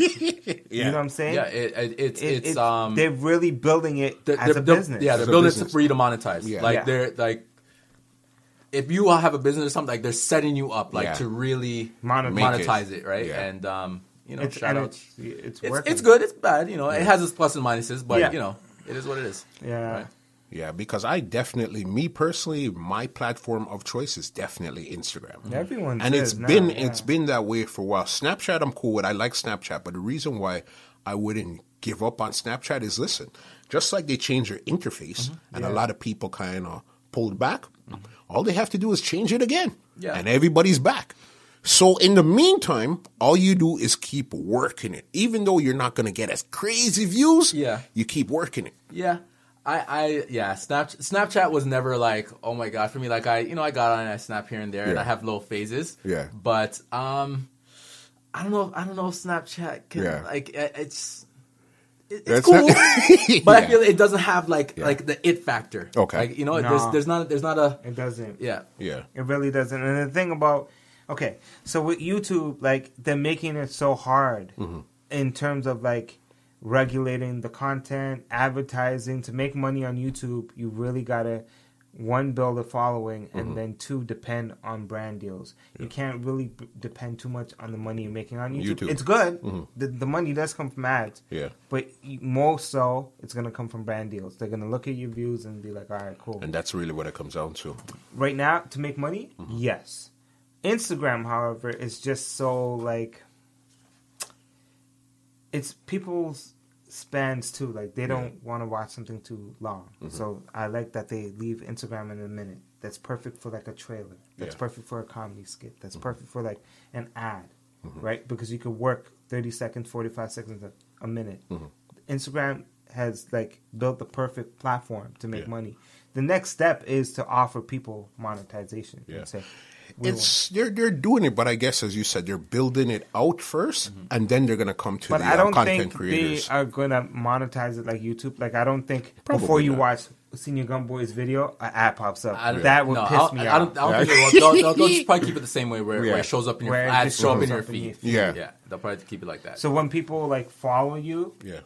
You know what I'm saying? Yeah, it's they're really building it as a business. Yeah, they're building it for you to monetize. Yeah. Like they're like, if you have a business or something, like they're setting you up like to really monetize it, right? Yeah. And it's, shout out. It's working. It's good. It's bad. It has its plus and minuses, but it is what it is. Yeah. Right? Yeah, because me personally, my platform of choice is definitely Instagram. Everyone, and it's been that way for a while. Snapchat, I'm cool with. I like Snapchat, but the reason why I wouldn't give up on Snapchat is, listen, just like they changed their interface, and a lot of people kind of pulled back. All they have to do is change it again, and everybody's back. So in the meantime, all you do is keep working it. Even though you're not going to get as crazy views, you keep working it. Yeah. Snapchat was never like, oh my god, for me. Like I got on and I snap here and there, and I have little phases. Yeah. But I don't know if Snapchat can like it's cool, but I feel it doesn't have like the it factor. Okay. Like there's not a. It doesn't. Yeah. Yeah. It really doesn't. And the thing about so with YouTube, like they're making it so hard in terms of like regulating the content, advertising. To make money on YouTube, you really gotta, one, build a following, and then two, depend on brand deals. You can't really depend too much on the money you're making on YouTube. It's good. The money does come from ads. Yeah. But more so, it's going to come from brand deals. They're going to look at your views and be like, all right, cool. And that's really what it comes down to. Right now, to make money, yes. Instagram, however, is just so like, it's people's spans too. Like they don't want to watch something too long. So I like that they leave Instagram in a minute. That's perfect for like a trailer. That's perfect for a comedy skit. That's perfect for like an ad, right? Because you could work 30 seconds, 45 seconds, a minute. Instagram has like built the perfect platform to make money. The next step is to offer people monetization. Yeah. And say, they're doing it, but I guess as you said, they're building it out first, and then they're going to come to but the I don't content think creators. they are going to monetize it like YouTube. Like I don't think Probably before you not. watch Senior Gumboy's video, an ad pops up. I don't- That would no, piss me I off. don't think they will. They'll just probably keep it the same way where Yeah. it shows up in your Where it ads just show up shows in your up in your feed. feed. Yeah. Yeah, they'll probably keep it like that. So when people like follow you, Yeah.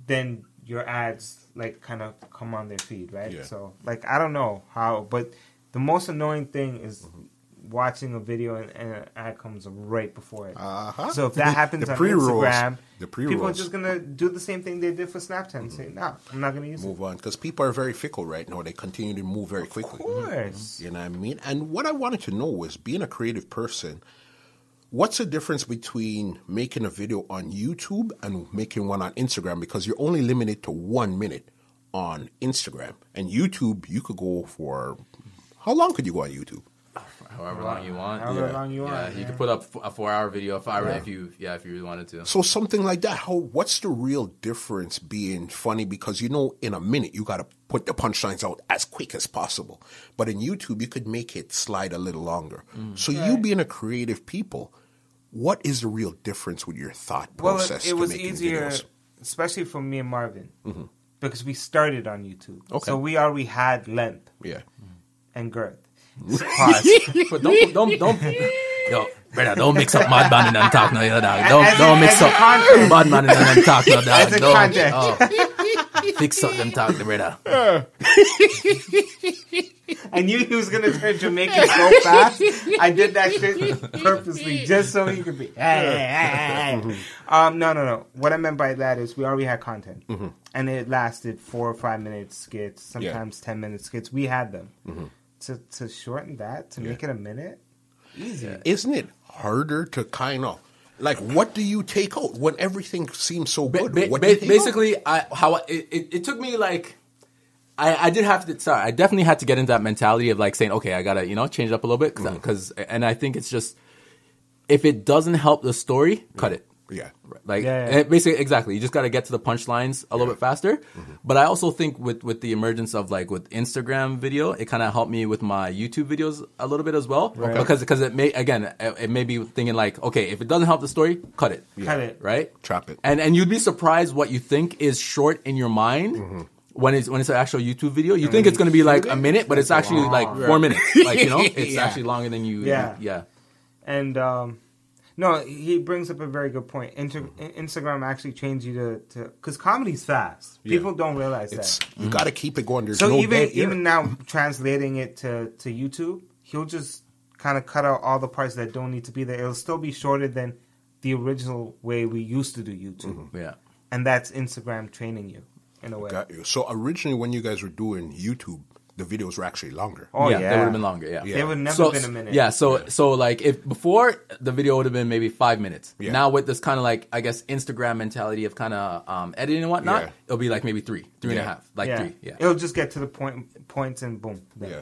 then your ads like kind of come on their feed, right? Yeah. So like I don't know how, but the most annoying thing is watching a video and an ad comes right before it. Uh-huh. So if that happens The on pre-rolls. Instagram, The people are pre-rolls. just gonna do the same thing they did for Snapchat and say, "No, I'm not gonna use Move on, because people are very fickle right now. They continue to move very it." Of quickly. course. You know what I mean? And what I wanted to know was, being a creative person, what's the difference between making a video on YouTube and making one on Instagram? Because you're only limited to 1 minute on Instagram. And YouTube, you could go for... How long could you go on YouTube? However long you want. However long you want. Yeah, you man. could put up a 4-hour video if you really wanted to. So something like that. What's the real difference being funny? Because, in a minute, you got to put the punchlines out as quick as possible. But in YouTube, you could make it slide a little longer. So you being a creative people, what is the real difference with your thought process? Well, it to was making easier, videos? especially for me and Marvin, because we started on YouTube. Okay. So we already had length Yeah. and girth. Pause. But don't yo, brother, don't mix up Madman and talk no other dog. Don't mix as a up content. Madman and talk no dog. As a Don't- content. fix up them talk, brother. I knew he was going to turn Jamaican so fast. I did that shit purposely just so he could be. No. What I meant by that is we already had content. And it lasted 4 or 5 minute skits, sometimes 10-minute skits. We had them. To shorten that, to make it a minute, easy. Isn't it harder to kind of... Like, what do you take out when everything seems so good? What do you take Basically, it took me like I definitely had to get into that mentality of like saying, okay, I gotta change it up a little bit because and I think it's just if it doesn't help the story, cut it. Yeah. Like Yeah. basically exactly. You just got to get to the punchlines a little bit faster. But I also think with the emergence of like with Instagram video, it kind of helped me with my YouTube videos a little bit as well. Right. Because it may be thinking like, okay, if it doesn't help the story, cut it. Cut it. Right? Chop it. And you'd be surprised what you think is short in your mind. When it's an actual YouTube video, you think it's going to be like a minute, but it's actually like 4 minutes. Like, it's actually longer than you. Yeah. And no, he brings up a very good point. Instagram actually trains you to because comedy's fast. People don't realize that. You got to keep it going. There's So no dead air. even now, translating it to YouTube, he'll just kind of cut out all the parts that don't need to be there. It'll still be shorter than the original way we used to do YouTube. Yeah. And that's Instagram training you in a way. Got you. So originally, when you guys were doing YouTube, the videos were actually longer. Oh yeah, they would have been longer. Yeah. They would never been a minute. Yeah, so like if before the video would have been maybe 5 minutes. Yeah. Now with this kind of like I guess Instagram mentality of kind of editing and whatnot, Yeah. it'll be like maybe three and a half, like 3. Yeah. It'll just get to the points and boom. Yeah.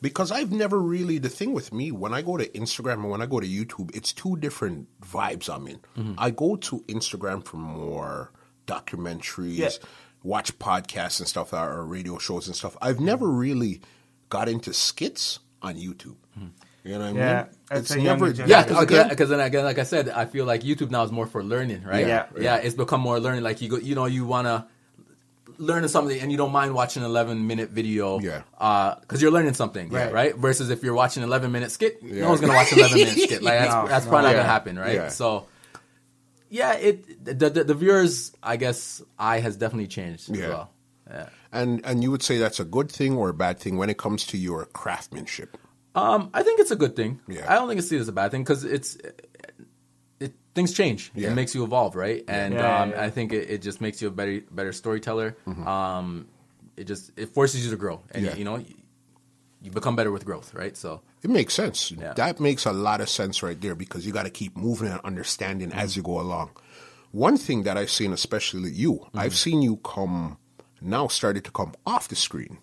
Because I've never really, the thing with me, when I go to Instagram and when I go to YouTube, it's two different vibes I'm in. I go to Instagram for more documentaries, watch podcasts and stuff, or radio shows and stuff. I've never really got into skits on YouTube. You know what I mean? That's It's a never... younger Yeah, generation. because then again, like I said, I feel like YouTube now is more for learning, right? Yeah. It's become more learning. Like you want to learn something and you don't mind watching an 11-minute video, because you're learning something, right? Versus if you're watching an 11-minute skit, no one's gonna watch an 11-minute skit. Like that's probably not gonna happen, right? Yeah. So. Yeah, the viewers, I guess, eye has definitely changed as well. Yeah. And you would say that's a good thing or a bad thing when it comes to your craftsmanship? I think it's a good thing. Yeah. I don't think it's seen as a bad thing because things change. Yeah. It makes you evolve, right? And I think it just makes you a better storyteller. It forces you to grow, and you become better with growth, right? So it makes sense. Yeah. That makes a lot of sense right there because you got to keep moving and understanding as you go along. One thing that I've seen, especially you, I've seen you started to come off the screen.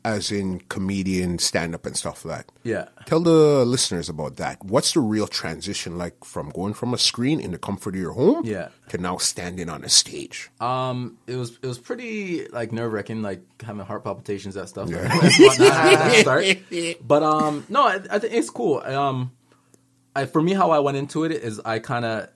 as in comedian, stand-up, and stuff like that. Yeah. Tell the listeners about that. What's the real transition like from going from a screen in the comfort of your home to now standing on a stage? It was pretty like nerve-wracking, like having heart palpitations, that stuff. Yeah. At start. But no, I think it's cool. For me, how I went into it is I kind of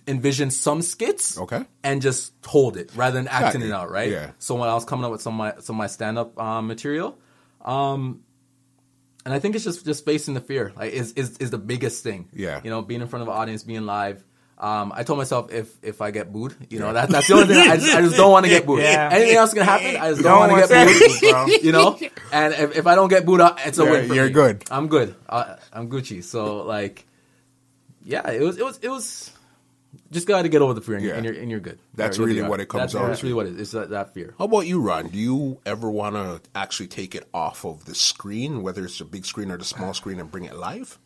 envision some skits, and just hold it rather than acting it out, right? Yeah. So when I was coming up with some of my stand-up material, and I think it's just facing the fear, like is the biggest thing. Yeah. You know, being in front of an audience, being live. I told myself if I get booed, you know, that's the only thing. I just don't want to get booed. Yeah. Anything else can happen. I just don't want to get booed, bro. You know. And if I don't get booed, it's a win for me. You're good. I'm good. I'm Gucci. So like, yeah, it was. Just got to get over the fear, and you're good. That's really what it comes down to. That's really what it is. It's that fear. How about you, Ron? Do you ever want to actually take it off of the screen, whether it's the big screen or the small screen, and bring it live?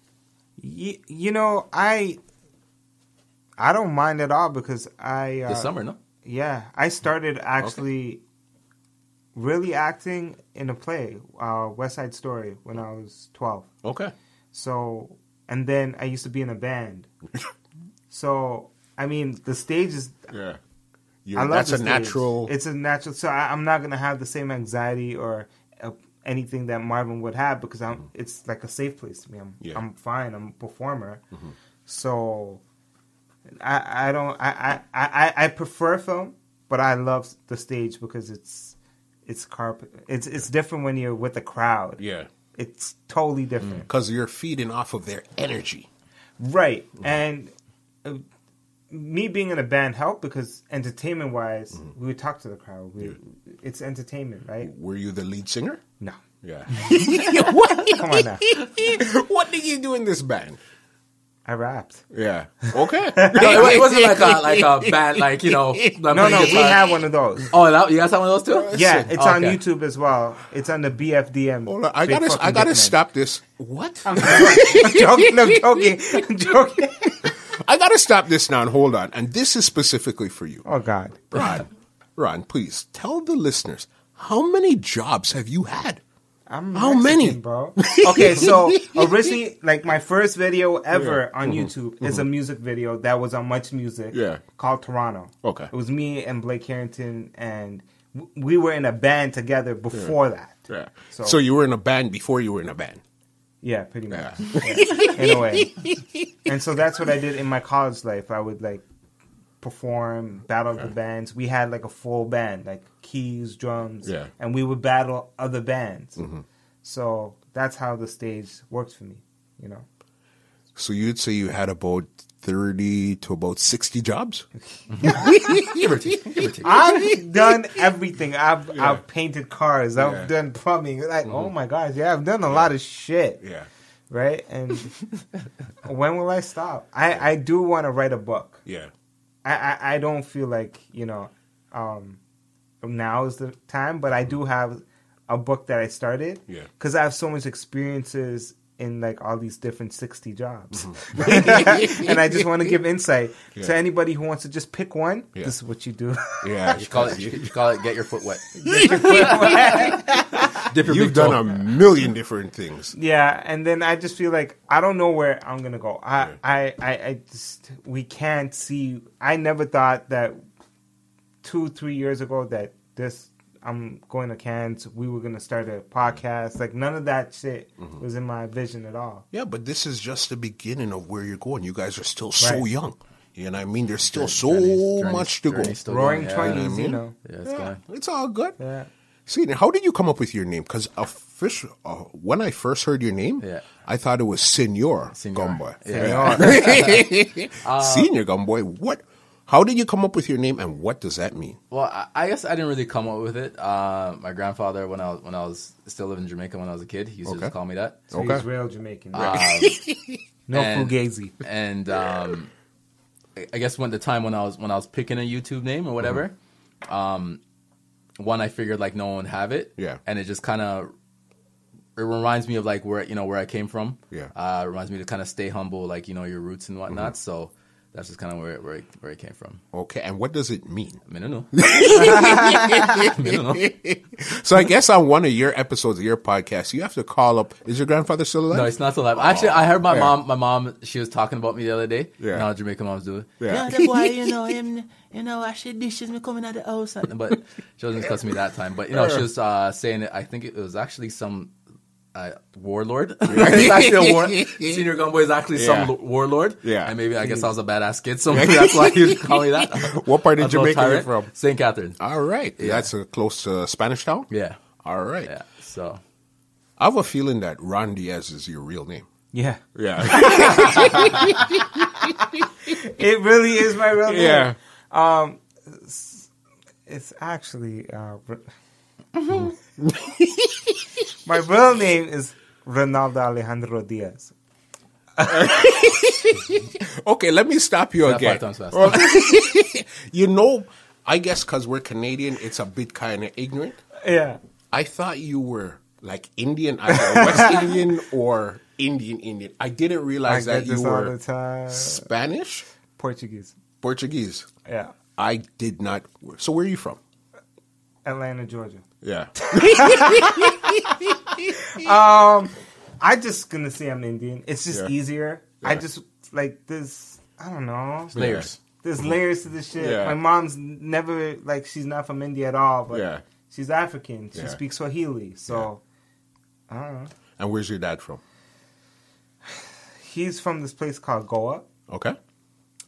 You know, I don't mind at all because this summer, no? Yeah, I started actually really acting in a play, West Side Story, when I was 12. Okay. So, and then I used to be in a band. So, I mean, the stage is... Yeah. I love that's the a stage. natural... It's a natural... So I'm not going to have the same anxiety or anything that Marvin would have because it's like a safe place to me. I'm fine. I'm a performer. Mm-hmm. So I prefer film, but I love the stage because it's carpet. It's different when you're with a crowd. Yeah. It's totally different. Because you're feeding off of their energy. Right. Mm-hmm. And me being in a band helped because entertainment-wise, we would talk to the crowd. It's entertainment, right? Were you the lead singer? No. Yeah. What? Come on now. What did you do in this band? I rapped. Yeah. Okay. It wasn't like a band, like, you know. No, we have one of those. Oh, you guys have one of those too? Yeah, it's on YouTube as well. It's on the BFDM. Hold on, I gotta stop this. What? I'm joking. I gotta stop this now and hold on. And this is specifically for you. Oh, God. Ron, please tell the listeners, how many jobs have you had? How many, bro? Okay, so originally, like my first video ever on YouTube is a music video that was on Much Music called Toronto. Okay. It was me and Blake Harrington, and we were in a band together before that. Yeah. So you were in a band before you were in a band? Yeah, pretty much. Yeah. In a way. And so that's what I did in my college life. I would like perform, battle the bands. We had like a full band, like keys, drums, and we would battle other bands. Mm-hmm. So that's how the stage worked for me, you know. So you'd say you had about 30 to about 60 jobs? Give or take. I've done everything. I've painted cars. I've done plumbing. Like, oh my gosh, I've done a lot of shit. Yeah. Right? And when will I stop? I do want to write a book. Yeah. I don't feel like, you know, now is the time, but I do have a book that I started. Yeah. Because I have so much experiences in like all these different 60 jobs. Mm-hmm. And I just want to give insight to anybody who wants to just pick one. Yeah. This is what you do. Yeah. You call it get your foot wet. You've done a million different things. Yeah, and then I just feel like I don't know where I'm gonna go. I just we can't see. I never thought that 2-3 years ago that I'm going to Cannes. We were going to start a podcast. Like, none of that shit was in my vision at all. Yeah, but this is just the beginning of where you're going. You guys are still so young. You know what I mean? There's still so much to go. Roaring 20s, you know. Yeah, it's all good. Yeah. See, now, how did you come up with your name? Because when I first heard your name, I thought it was Senor Gumboy. Yeah. Senior Gumboy. What? How did you come up with your name, and what does that mean? Well, I guess I didn't really come up with it. My grandfather, when I was still living in Jamaica when I was a kid, he used to just call me that. So he's real Jamaican. No fugazi. And I guess when I was picking a YouTube name or whatever, one I figured like no one would have it. Yeah. And it just kind of it reminds me of like where I came from. Yeah. It reminds me to kind of stay humble, like, you know, your roots and whatnot. So that's just kind of where it came from. Okay, and what does it mean? I mean, I don't know. So I guess on one of your episodes of your podcast, you have to call up. Is your grandfather still alive? No, he's not still alive. Actually, I heard my mom. My mom, she was talking about me the other day. Yeah. You know how Jamaican moms do it. Yeah. The boy, him, I should dishes me coming out the house. But she wasn't cussing me that time. But she was saying it. I think it was actually some warlord. It's actually a war. Senior Gumboy is actually some warlord. Yeah. And maybe I guess I was a badass kid, so maybe that's why he would call me that. What part of Jamaica are you from? St. Catherine. All right. Yeah. That's close to Spanish Town? Yeah. All right. Yeah. So I have a feeling that Ron Diaz is your real name. Yeah. Yeah. It really is my real name. Yeah. It's actually my real name is Ronaldo Alejandro Diaz. Okay, let me stop you again. 5 times fast. I guess because we're Canadian, it's a bit kind of ignorant. Yeah. I thought you were like Indian, either West Indian or Indian. I didn't realize that you all were the time. Spanish? Portuguese. Yeah. I did not. So where are you from? Atlanta, Georgia. Yeah. I just gonna say I'm Indian. It's just easier. Yeah. I just like this. I don't know. Layers. There's layers to this shit. Yeah. My mom's never she's not from India at all, but Yeah. she's African. She Yeah. speaks Swahili, so I don't know. And where's your dad from? He's from this place called Goa. Okay.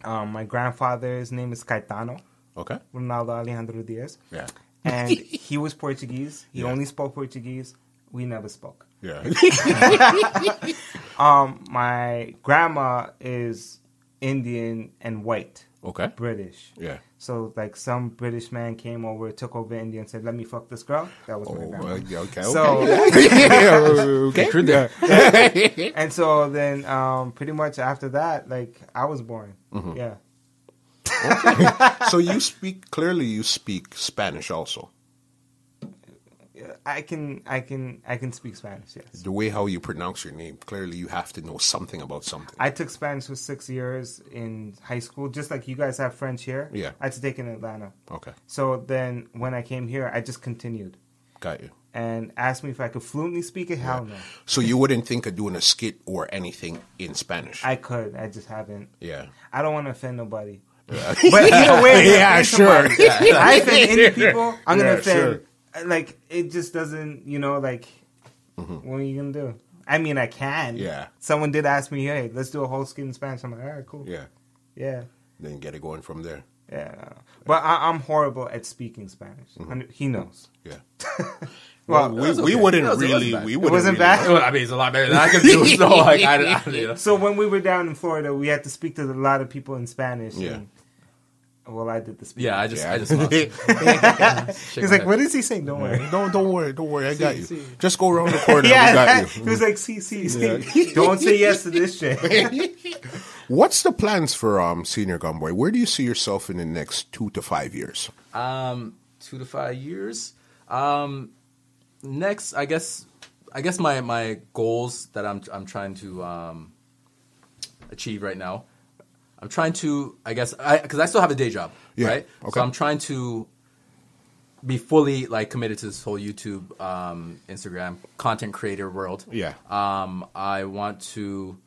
My grandfather's name is Caetano Okay. Ronaldo Alejandro Diaz, Yeah. and he was Portuguese. He Yeah. only spoke Portuguese. We never spoke. Yeah. My grandma is Indian and white, Okay. British. Yeah. So like some British man came over, took over India, and said, "Let me fuck this girl." That was my grandma. Okay. So Okay. True there. and so then pretty much after that, like I was born. Mm-hmm. Yeah. So you speak Spanish also. I can speak Spanish, yes. The way how you pronounce your name, clearly you have to know something about something. I took Spanish for 6 years in high school, just like you guys have French here. Yeah. I had to take it in Atlanta. Okay. So then when I came here, I just continued. Got you. And asked me if I could fluently speak it. Hell no. So you wouldn't think of doing a skit or anything in Spanish? I could. I just haven't. Yeah. I don't want to offend nobody. But either way, Yeah, sure. I offend Indian people. I'm gonna Yeah, offend. sure. Like it just doesn't. Like what are you gonna do? I mean, I can. Yeah. Someone did ask me, "Hey, let's do a whole skit in Spanish." I'm like, all right, cool. Yeah. Yeah. Then get it going from there. Yeah. But I'm horrible at speaking Spanish. He knows. Yeah. Well, we wouldn't It really. wasn't bad. We it wouldn't wasn't really- bad. I mean, it's a lot better than I can do. So like, So when we were down in Florida, we had to speak to a lot of people in Spanish. Yeah. And, well, I did the speaking. yeah, I just lost. He's like, what is he saying? Don't worry. Don't worry. I got you. Just go around the corner. Yeah, We got you. he was like, see. Don't say yes to this shit. What's the plans for Senior Gumboy? Where do you see yourself in the next 2 to 5 years? 2 to 5 years. Next, I guess my goals that I'm trying to achieve right now. I'm trying to, because I still have a day job, Yeah, right? okay. So I'm trying to be fully like committed to this whole YouTube, Instagram content creator world. Yeah. I want to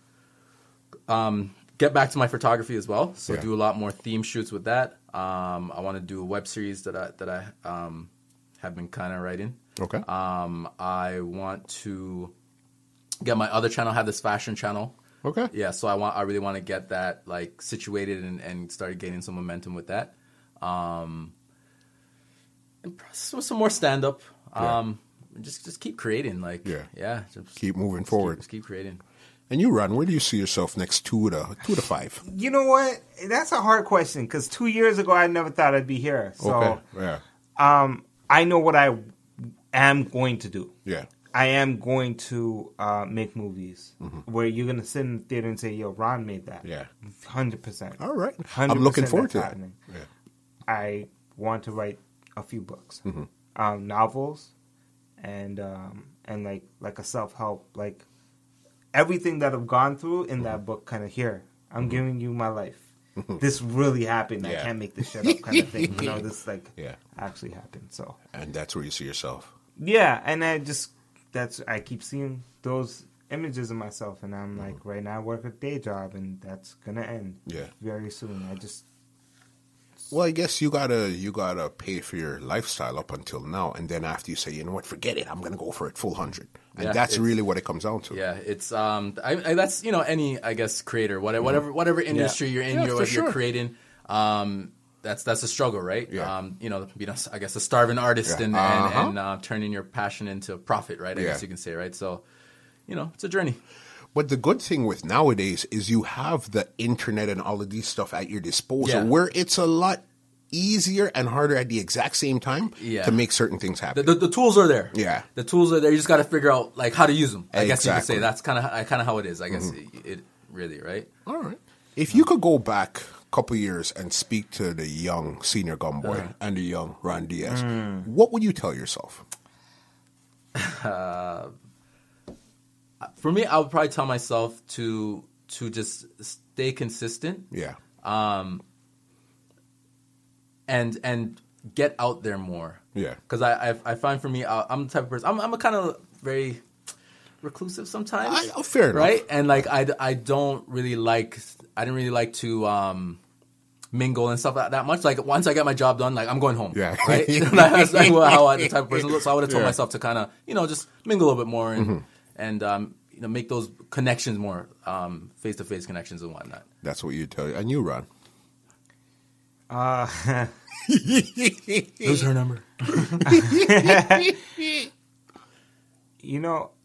get back to my photography as well. So Yeah. do a lot more theme shoots with that. I want to do a web series that I have been kind of writing. Okay. I want to get my other channel, have this fashion channel. Okay. Yeah, so I really want to get that like situated and start gaining some momentum with that. And some more stand up. Just keep creating. Like just Keep moving forward. Just keep creating. And you, Ron, where do you see yourself next 2 to 5? You know what? That's a hard question because 2 years ago, I never thought I'd be here. So Okay. Yeah. I know what I am going to do. Yeah. I am going to make movies where you're going to sit in the theater and say, yo, Ron made that. Yeah. 100%. All right. 100% I'm looking forward to that's that. happening. Yeah. I want to write a few books, novels, and like a self-help, everything that I've gone through in that book kind of here. I'm giving you my life. this really happened. I can't make this shit up kind of thing. You know, this like actually happened. So, and that's where you see yourself. Yeah, and I keep seeing those images of myself, and I'm like, right now I work a day job, and that's gonna end very soon. Well, I guess you gotta pay for your lifestyle up until now, and then after you say, you know what, forget it, I'm gonna go for it full 100, and that's really what it comes down to. Yeah, it's that's any I guess creator, whatever industry you're in, you're creating. That's a struggle, right? Yeah. I guess a starving artist and turning your passion into profit, right? I guess you can say, right? So, it's a journey. But the good thing with nowadays is you have the internet and all of these stuff at your disposal where it's a lot easier and harder at the exact same time to make certain things happen. The tools are there. Yeah. The tools are there. You just got to figure out like how to use them. I guess you could say that's kind of how it is. I guess it really, right? All right. If you could go back a couple years and speak to the young senior Gumboy and the young Ron Diaz, what would you tell yourself? For me, I would probably tell myself to just stay consistent. Yeah. And get out there more. Yeah. Because I find for me, I'm the type of person. I'm a kind of very reclusive sometimes. Fair enough. Right? And like I didn't really like to mingle and stuff that much. Like once I get my job done, like I'm going home. Yeah. Right? That's like how the type of person looks. So I would have told myself to kind of just mingle a little bit more and make those connections more, face-to-face connections and whatnot. That's what you tell you. And you, Ron? Who's her number?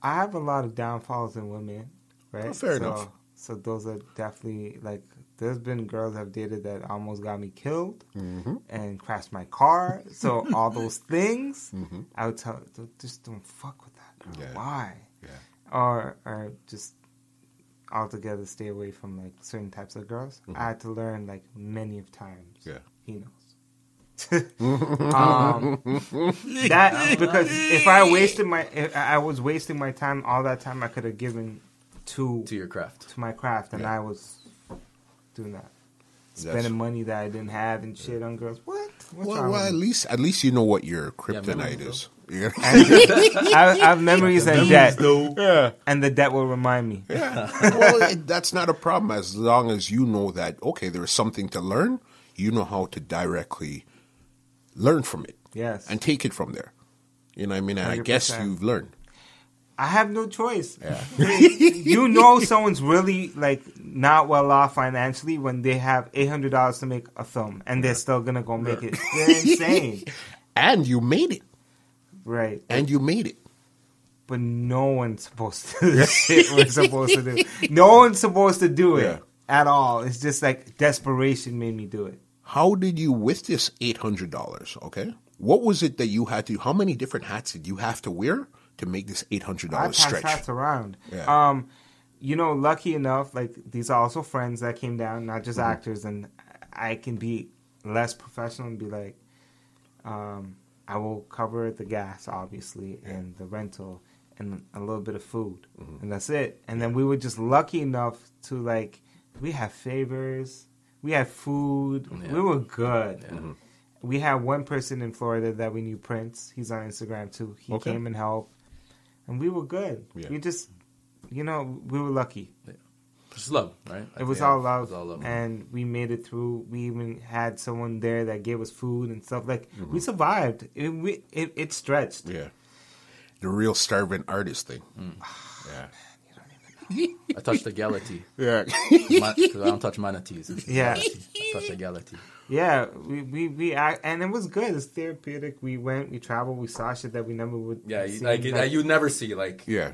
I have a lot of downfalls in women, right? Oh, fair enough. So those are definitely, like, there's been girls I've dated that almost got me killed and crashed my car. So all those things, I would tell, just don't fuck with that girl. Yeah. Why? Yeah. Or just altogether stay away from, like, certain types of girls. I had to learn, like, many of times. Yeah. He knows. That because if I was wasting my time, all that time I could have given to your craft, to my craft, and I was doing that, spending money that I didn't have and shit on girls. What? Well, at least you know what your kryptonite is. Yeah. I have memories and debt, and the debt will remind me. Yeah. Well, that's not a problem as long as you know that there's something to learn. You know how to directly learn from it. Yes. And take it from there. You know what I mean? And 100%. I guess you've learned. I have no choice. Yeah. Someone's really, like, not well off financially when they have $800 to make a film and they're still going to go make it. They're insane. And you made it. Right. And you made it. But no one's supposed to do the shit we're supposed to do. No one's supposed to do it at all. It's just like desperation made me do it. How did you, with this $800, okay? What was it that you had to, how many different hats did you have to wear to make this $800 stretch? I passed hats around. Yeah. Lucky enough, like, these are also friends that came down, not just actors, and I can be less professional and be like, I will cover the gas, obviously, and the rental, and a little bit of food, and that's it. And then we were just lucky enough to, like, we had favors, we had food, we were good. Yeah. We had one person in Florida that we knew, Prince. He's on Instagram too. He came and helped, and we were good. Yeah. We just, we were lucky. Yeah. Just love, right? It was all love, and we made it through. We even had someone there that gave us food and stuff. Like, we survived. It stretched. Yeah, the real starving artist thing. Yeah. I touched the galaxy. Yeah. Because I don't touch manatees. Yeah. I touch the galaxy. Yeah, we and it was good. It's therapeutic. We went, we traveled, we saw shit that we never would. Yeah, you'd never see. Like, yeah.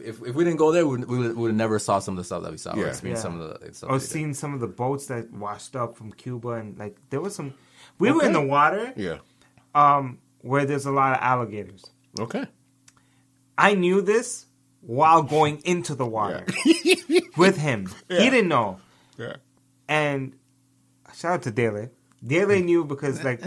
If we didn't go there, we would never saw some of the stuff that we saw. Yeah. Or experienced some of the stuff. Or seen some of the boats that washed up from Cuba, and like there was some. We were in the water. Yeah. Where there's a lot of alligators. Okay. I knew this while going into the water with him. Yeah. He didn't know. Yeah. And shout out to Dele. Dele knew because, like,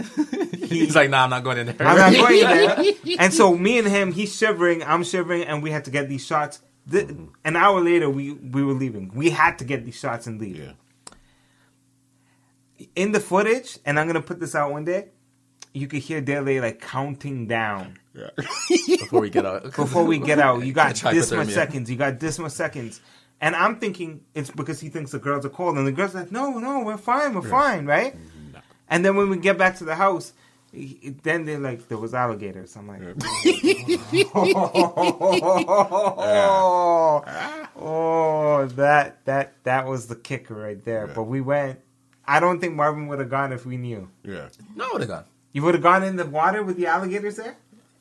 he's like, nah, I'm not going in there. I'm not going in there. And so me and him, he's shivering, I'm shivering, and we had to get these shots. An hour later, we were leaving. We had to get these shots and leave. Yeah. in the footage, and I'm gonna put this out one day. You could hear Dele like counting down Before we get out. You got Catch this much hypothermia. seconds. You got this much seconds. And I'm thinking it's because he thinks the girls are cold, and the girls are like, no, we're fine, right? No. And then when we get back to the house, then they're like, there was alligators. I'm like, that was the kicker right there. Yeah. But we went. I don't think Marvin would have gone if we knew. Yeah. No, I would have gone. You would have gone in the water with the alligators there?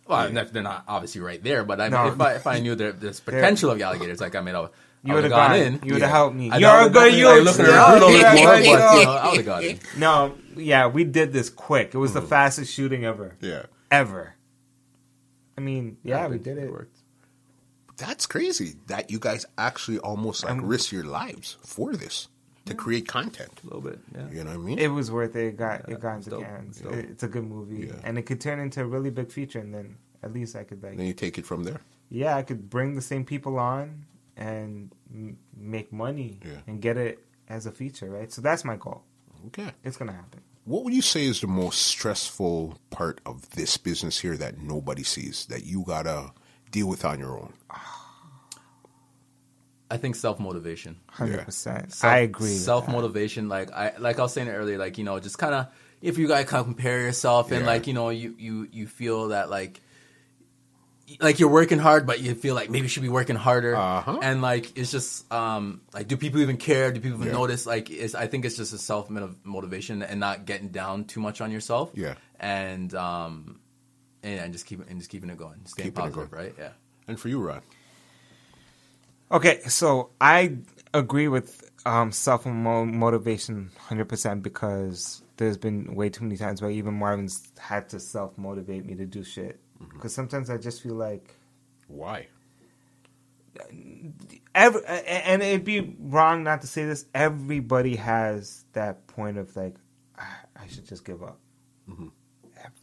Well, they're not obviously right there, but I mean, No. if I knew there's potential of the alligators, like I mean, You would would have have gone gone in. You would have helped me. I You're a would good definitely, youth. looking around a little bit more, You're a but good youth. I would have gone in. No, yeah, we did this quick. It was the fastest shooting ever. Yeah. Ever. I mean, yeah, we did it. worked. That's crazy that you guys actually almost like risk your lives for this to create content. A little bit, yeah. You know what I mean? It was worth it. It got into dope. cans. Dope. It's a good movie, Yeah. and it could turn into a really big feature. And then at least I could like, Then you take it from there. I could bring the same people on and make money and get it as a feature, right? So that's my goal. Okay. It's gonna happen. What would you say is the most stressful part of this business here that nobody sees, that you gotta deal with on your own? I think self-motivation. 100%. I agree. with that. Self-motivation, like I was saying earlier, like, you know, just kind of, if you guys kind of compare yourself and Yeah. like, you know, you feel that like you're working hard, but you feel like maybe you should be working harder. Uh-huh. And like, it's just, like, do people even care? Do people even Yeah. notice? Like, I think it's just a self-motivation and not getting down too much on yourself. Yeah. And just keeping it going. Staying Keeping it positive, going. right? Yeah. And for you, Ron? Okay, so I agree with self-motivation 100% because there's been way too many times where even Marvin's had to self-motivate me to do shit. Because sometimes I just feel like... Why? and it'd be wrong not to say this, everybody has that point of like, I should just give up.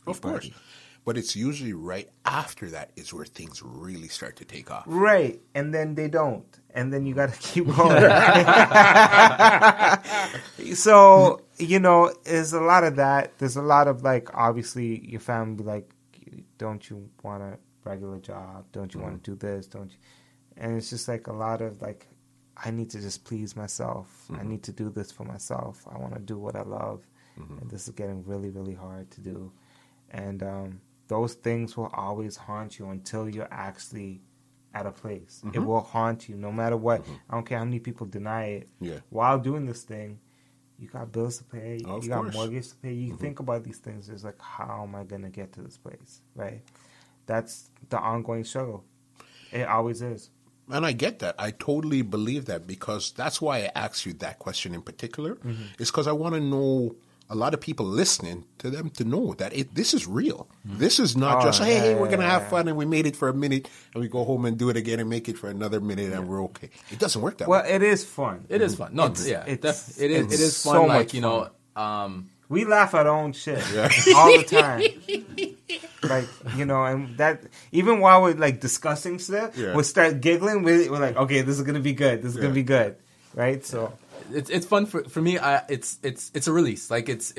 Of course. But it's usually right after that is where things really start to take off. Right, and then they don't. And then you got to keep going. So, you know, there's a lot of that. There's a lot of, like, obviously, your family, like, don't you want a regular job? Don't you want to do this? Don't you? And it's just, like, a lot of, like, I need to just please myself. I need to do this for myself. I want to do what I love. And this is getting really, really hard to do. And those things will always haunt you until you're actually at a place. It will haunt you no matter what. I don't care how many people deny it. Yeah. While doing this thing, you got bills to pay. Of you got course. mortgage to pay. You think about these things. It's like, how am I going to get to this place? Right? That's the ongoing struggle. It always is. And I get that. I totally believe that because that's why I asked you that question in particular. Is because I want to know a lot of people listening to them to know that this is real. This is not just, hey, we're going to have fun and we made it for a minute and we go home and do it again and make it for another minute and we're okay. It doesn't work that Well, way. it is fun. It is fun. No, It's- yeah. it's- It it's is fun, so like, much you know, We laugh at our own shit all the time. Like, you know, and that, even while we're like discussing stuff, we'll start giggling. We're like, okay, this is going to be good. This is going to be good. Right? So, it's fun for me. It's a release. Like it's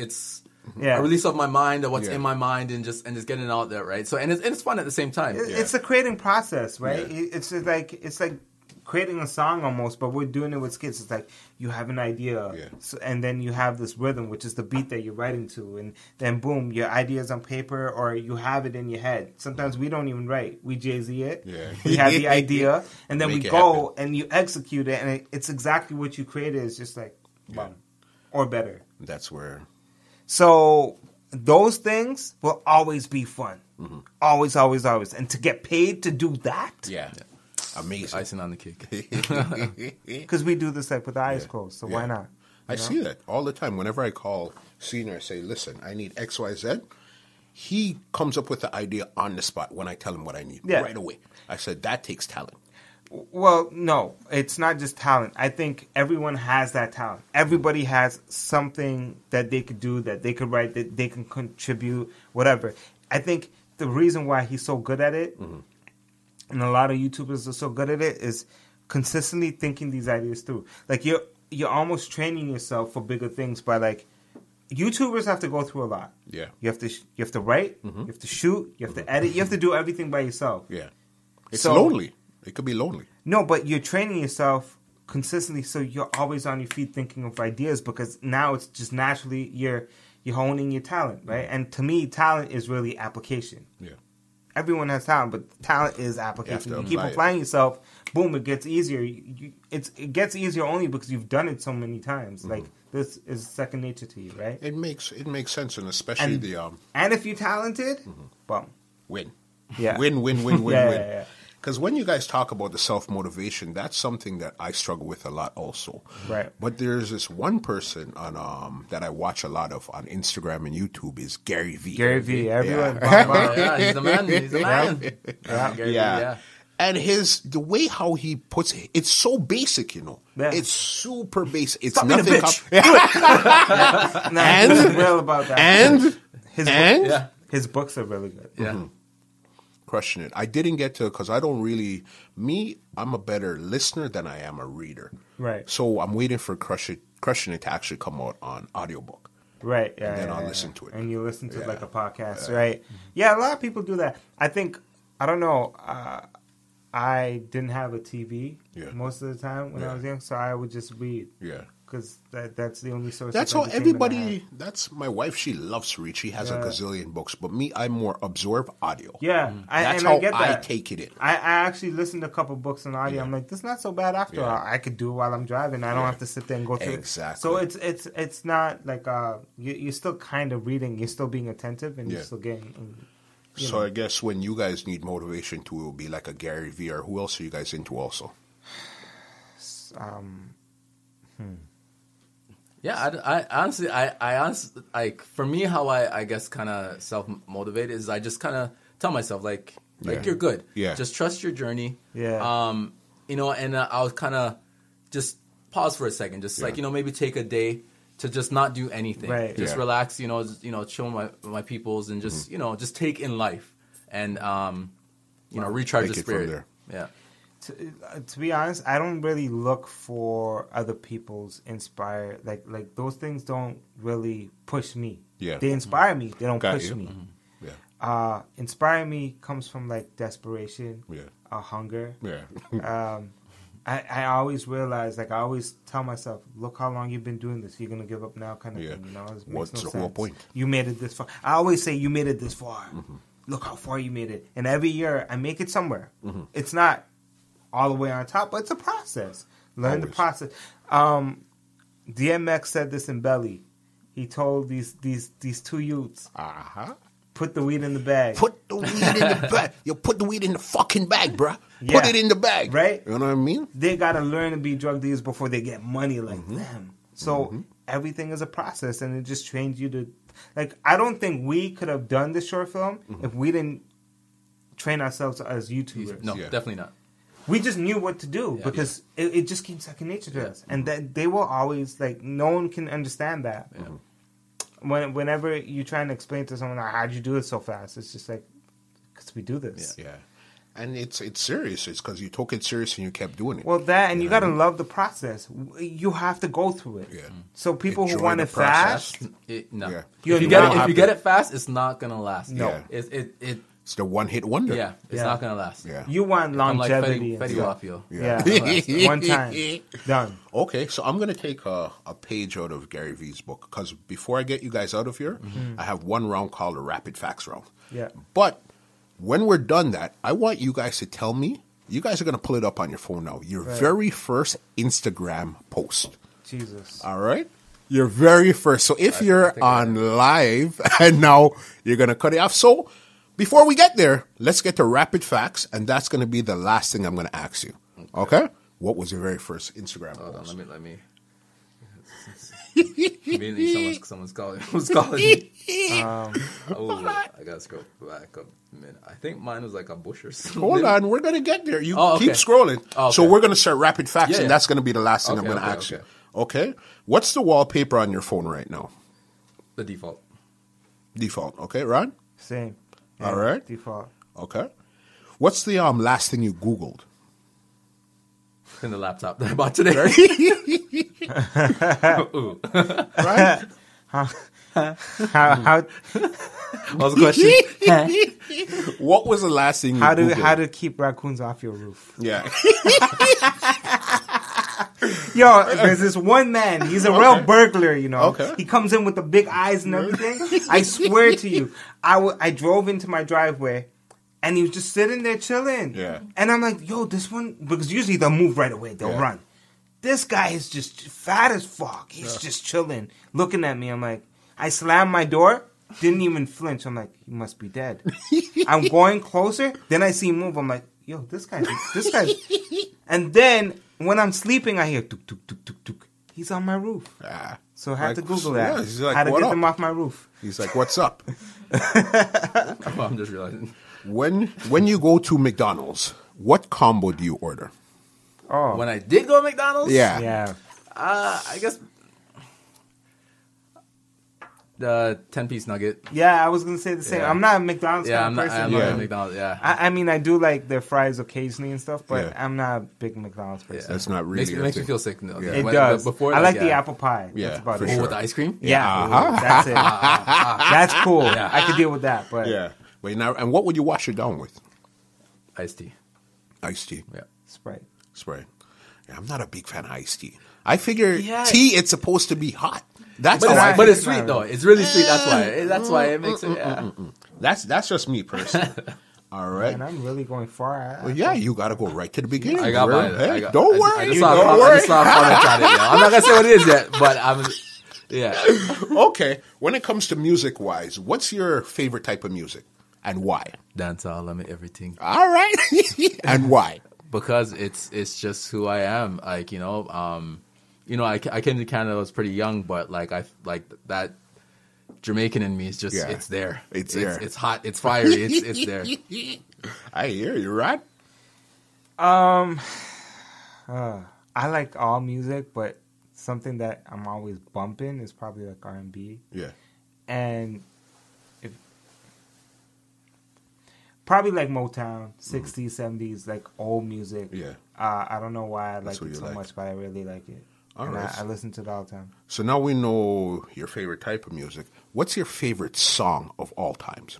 yeah. a release of my mind, of what's Yeah. in my mind, and just getting it out there, right? So and it's fun at the same time. It's a creating process, right? Yeah. It's like creating a song almost, but we're doing it with skits. It's like you have an idea, and then you have this rhythm, which is the beat that you're writing to, and then boom, your idea's on paper, or you have it in your head. Sometimes we don't even write; we Jay-Z it. Yeah. We have the idea, and then Make we it go happen. and you execute it, and it's exactly what you created. It's just like, boom, or better. That's where... So those things will always be fun. Always, always, always. And to get paid to do that? Yeah. Amazing. Icing on the cake. Because we do this like with the eyes closed, so why not? I see that all the time. Whenever I call Senior, I say, listen, I need X, Y, Z. He comes up with the idea on the spot when I tell him what I need right away. I said, that takes talent. Well, no, it's not just talent. I think everyone has that talent. Everybody has something that they could do, that they could write, that they can contribute, whatever. I think the reason why he's so good at it, and a lot of YouTubers are so good at it, is consistently thinking these ideas through. Like you're almost training yourself for bigger things by like YouTubers have to go through a lot. Yeah. You have to write, you have to shoot, you have to edit, you have to do everything by yourself. Yeah. It's lonely. It could be lonely. No, but you're training yourself consistently, so you're always on your feet thinking of ideas, because now it's just naturally you're honing your talent, right? And to me, talent is really application. Yeah. Everyone has talent, but talent is application. You keep apply applying yourself, boom, it gets easier. It gets easier only because you've done it so many times. Like, this is second nature to you, right? It makes sense, and especially and if you're talented, boom, win. Yeah. Win. Yeah. Because when you guys talk about the self-motivation, that's something that I struggle with a lot also. Right. But there's this one person on that I watch a lot of on Instagram and YouTube is Gary V. Gary V. Everyone. Yeah, he's the man. He's the man. Gary V, Yeah. And the way how he puts it, it's so basic, you know. Yeah. It's super basic. It's Stop being a nothing. bitch. He's real about that. And his books are really good. Yeah. Crushing it. I didn't get to, because I don't really, I'm a better listener than I am a reader. Right. So I'm waiting for Crushing It to actually come out on audiobook. Right. Yeah. And then I'll listen to it. And you listen to it like a podcast, right? Yeah, a lot of people do that. I don't know. I didn't have a TV most of the time when I was young, so I would just read. Yeah. Because that's the only source. That's how everybody. That's my wife. She loves to read. She has a gazillion books. But me, I more absorb audio. Yeah, that's I how get that. I take it in. I actually listened to a couple books on audio. I'm like, this is not so bad after all. I could do it while I'm driving. I don't have to sit there and go through exactly. it. So it's not like you're still kind of reading. You're still being attentive, and you're still getting. So I guess when you guys need motivation too, it will be like a Gary V. Or who else are you guys into also? Yeah, I honestly, like, for me, how I guess kind of self-motivate is I just kind of tell myself, like you're good. Yeah. Just trust your journey. Yeah. You know, and I'll kind of just pause for a second. Just like, you know, maybe take a day to just not do anything. Right. Just relax, you know, chill my peoples and just, you know, just take in life and, you know, recharge the spirit. Yeah. To be honest, I don't really look for other people's inspire. Like those things don't really push me. Yeah. They inspire me. They don't push me. Yeah. Inspire me comes from like desperation. Yeah. Hunger. Yeah. I always realize, like I always tell myself, look how long you've been doing this. You're gonna give up now, kind of thing. You know, it makes no sense. Whole point? You made it this far. I always say you made it this far. Look how far you made it. And every year I make it somewhere. It's not all the way on top, but it's a process. Learn the process. DMX said this in Belly. He told these two youths, put the weed in the bag. Put the weed in the bag. Yo, put the weed in the fucking bag, bruh. Yeah. Put it in the bag. Right? You know what I mean? They got to learn to be drug dealers before they get money like them. So everything is a process, and it just trains you to... Like, I don't think we could have done this short film if we didn't train ourselves as YouTubers. No, definitely not. We just knew what to do because it just came second nature to us. And that they will always, like, no one can understand that. Yeah. Whenever you're trying to explain to someone, how'd you do it so fast? It's just like, because we do this. Yeah. And it's serious. It's because you took it serious and you kept doing it. Well, you got to love the process. You have to go through it. Yeah. So people who want it fast, no. Yeah. If you get it fast, it's not gonna last. No. It's the one-hit wonder. Yeah, it's not going to last. Yeah. You want longevity. Like Fetty Wapio. Yeah. One time. Done. Okay, so I'm going to take a page out of Gary V's book, because before I get you guys out of here, I have one round called the Rapid Facts round. Yeah. But when we're done that, I want you guys to tell me, you guys are going to pull it up on your phone now, your very first Instagram post. Jesus. All right? Your very first. So if you're on live, and now you're going to cut it off. So... before we get there, let's get to Rapid Facts, and that's going to be the last thing I'm going to ask you. Okay? What was your very first Instagram post? Hold on, let me. Someone's calling. Who's calling me? I got to scroll back up a minute. I think mine was like a bush or something. Hold on, we're going to get there. You keep scrolling. Oh, okay. So we're going to start Rapid Facts, and that's going to be the last thing I'm going to ask you. Okay? What's the wallpaper on your phone right now? The default. Default. Okay, Ron? Same. Yeah, all right. Default. Okay. What's the last thing you Googled? In the laptop that I bought today. Right? How What was the question? What was the last thing you how Googled? to keep raccoons off your roof? Yeah. Yo, there's this one man. He's a real burglar, you know. Okay. He comes in with the big eyes and everything. I swear to you, I drove into my driveway, and he was just sitting there chilling. Yeah. And I'm like, yo, this one, because usually they'll move right away. They'll Yeah. run. This guy is just fat as fuck. He's just chilling, looking at me. I'm like, I slammed my door, didn't even flinch. I'm like, he must be dead. I'm going closer. Then I see him move. I'm like, yo, this guy's. And then when I'm sleeping, I hear tuk tuk tuk tuk tuk. He's on my roof. Ah. So I had to Like, Google that. yeah, he's like, how to "What get up?" them off my roof. He's like, what's up? I'm just realizing. When you go to McDonald's, what combo do you order? Oh, When I did go to McDonald's, yeah. I guess the 10-piece nugget. Yeah, I was gonna say the same. Yeah. I'm not a McDonald's Yeah, kind of person. I'm not Yeah. at McDonald's. Yeah, I mean, I do like their fries occasionally and stuff, but Yeah. I'm not a big McDonald's person. That's not really makes your me thing. feel sick. No. Yeah. It When- does. Before, I like the yeah. apple pie. Yeah, That's about for it. Oh, sure. with the ice cream. Yeah, Uh-huh. that's it. That's cool. I could deal with that, but Yeah. Wait, now, and what would you wash it down with? Iced tea. Iced tea. Yeah. Sprite. Sprite. Yeah, I'm not a big fan of iced tea. I figure Yeah. tea, it's supposed to be hot. That's But, how I it's, but feel. it's sweet though. It's really sweet. That's why it makes it. Yeah. That's just me personally. All right. And I'm really going far. Well, yeah, you got to go right to the beginning. I got bro. mine. Hey, I got- don't I worry. just saw a Don't comment- I worry. just saw a comment on it. Yeah. I'm not gonna say what it is yet, but I'm. Yeah. Okay. When it comes to music wise, what's your favorite type of music and why? Dancehall, let me everything. All right. And why? Because it's just who I am. Like I came to Canada. I was pretty young, but like I like that Jamaican in me is just Yeah. it's there. It's there. It's hot. It's fiery. It's there. I hear you, right? I like all music, but something that I'm always bumping is probably like R&B. Yeah. And probably like Motown, 60s, 70s, like old music. Yeah. I don't know why I like what it you so like. much, but I really like it. All and right. I listen to it all the time. So now we know your favorite type of music. What's your favorite song of all times?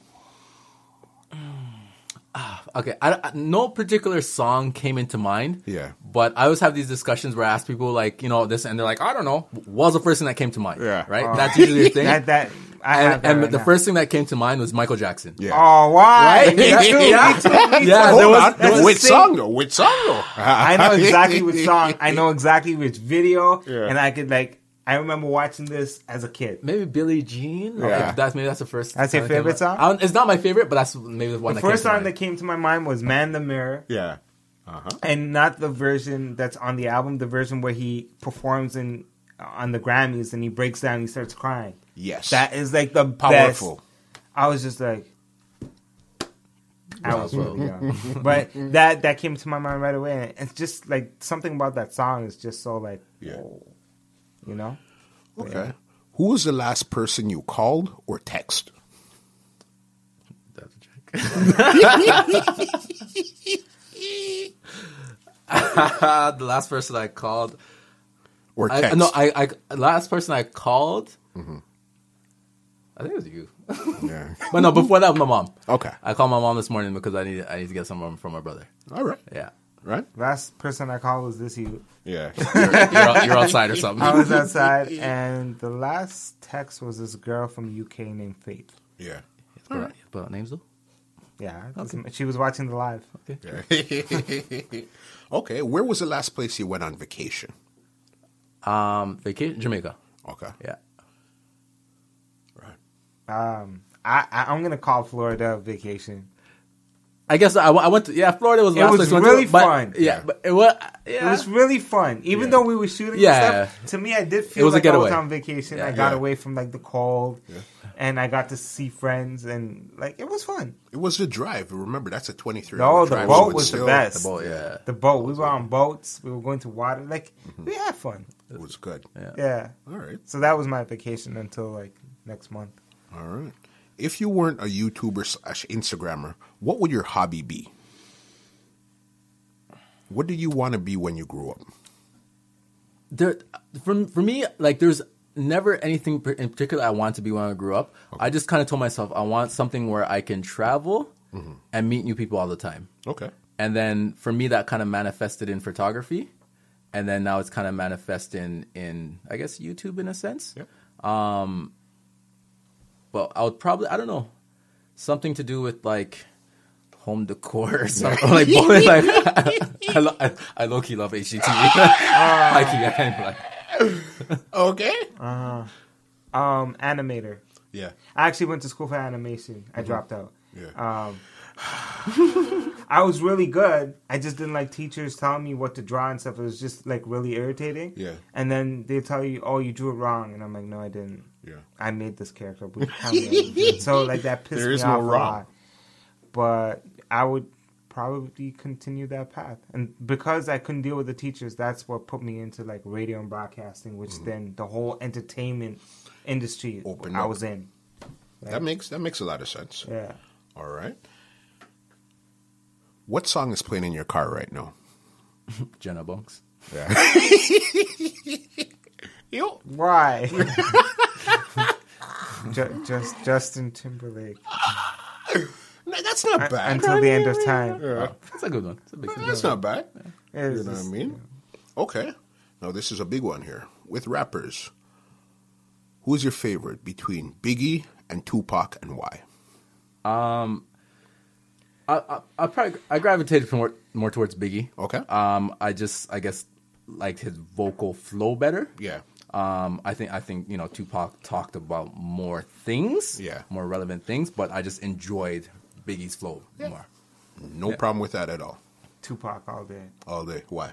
Okay, no particular song came into mind. Yeah. But I always have these discussions where I ask people like, this, and they're like, I don't know. What was the first thing that came to mind? Yeah. Right? That's usually a thing. I have that and right the now. first thing that came to mind was Michael Jackson. Yeah. Oh, why? Right? Me too, Yeah. me too, me Yeah, too. there Hold was- on. there was Which the song though? Which song though? I know exactly which song. I know exactly which video. Yeah. And I could I remember watching this as a kid. Maybe Billie Jean. Yeah. Maybe that's the first. That's your song that came favorite up. song? It's not my favorite, but that's maybe the one The that first came to song that mind. came to my mind was Man the Mirror. Yeah. Uh-huh. And not the version that's on the album, the version where he performs on the Grammys and he breaks down and he starts crying. Yes. That is like the Powerful. best. I was just like, I was really young. But that came to my mind right away. And it's just like something about that song is just so like, Yeah. whoa, you know? Okay. Who was the last person you called or text? That's a joke. The last person I called. Or text? Last person I called. Mm-hmm. I think it was you. Yeah. But no, before that, my mom. Okay. I called my mom this morning because I need to get some from my brother. All right. Yeah. Right? Last person I called was this you. Yeah. You're outside or something. I was outside, and the last text was this girl from UK named Faith. Yeah. Put out names though. Yeah, she was watching the live. Okay. Where was the last place you went on vacation? Vacation, Jamaica. Okay. Yeah. Right. I'm gonna call Florida vacation. I guess I went to Florida was the It last was place I went really to, but- fun. Yeah, but it was It was really fun, even Yeah. though we were shooting. Yeah. And stuff, to me, I did It feel was a like I was getaway. on vacation. Yeah. I got Yeah. away from like the cold, and I got to see friends, and like it was fun. It was the drive. Remember, that's a 23 No, hour the drive. boat so was it's the still- best. the boat. Yeah. The boat. We were on boats. We were going to water. Like we had fun. It was good. Yeah. All right. So that was my vacation until like next month. All right. If you weren't a YouTuber/Instagrammer, what would your hobby be? What did you want to be when you grew up? There, for me, like there's never anything in particular I wanted to be when I grew up. Okay. I just kind of told myself I want something where I can travel and meet new people all the time. Okay. And then for me, that kind of manifested in photography. And then now it's kind of manifesting in, I guess, YouTube in a sense. Yep. But I would probably, I don't know, something to do with like home decor or something. Like, I low-key love HGTV. Okay. Animator. Yeah. I actually went to school for animation. I dropped out. Yeah. I was really good. I just didn't like teachers telling me what to draw and stuff. It was just like really irritating. Yeah. And then they tell you, "Oh, you drew it wrong," and I'm like, "No, I didn't. Yeah. I made this character." So like that pissed me off a lot. But I would probably continue that path, and because I couldn't deal with the teachers, that's what put me into like radio and broadcasting, which then the whole entertainment industry I was in. Right? That makes a lot of sense. Yeah. All right. What song is playing in your car right now? Jenna Bunks. Yeah. Yo. Why? just Justin Timberlake. No, that's not bad. Until the end of time. Yeah. That's a good one. It's a big one. That's not bad. Yeah. You know what I mean? Yeah. Okay. Now this is a big one here. With rappers, who's your favorite between Biggie and Tupac, and why? I gravitated more towards Biggie. Okay. I guess liked his vocal flow better. Yeah. I think Tupac talked about more things, more relevant things, but I just enjoyed Biggie's flow more. No problem with that at all. Tupac all day. All day. Why?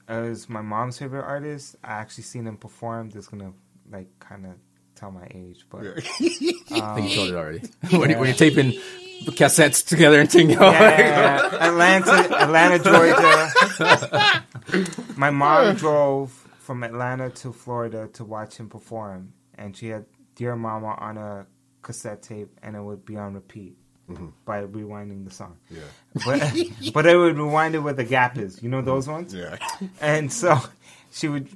It was my mom's favorite artist. I actually seen him perform. Just gonna like kind of tell my age, but I think you told it already. when you're taping the cassettes together and thing. Atlanta, Georgia. My mom drove from Atlanta to Florida to watch him perform, and she had Dear Mama on a cassette tape, and it would be on repeat by rewinding the song. Yeah, but it would rewind it where the gap is. You know those ones? Yeah. And so she would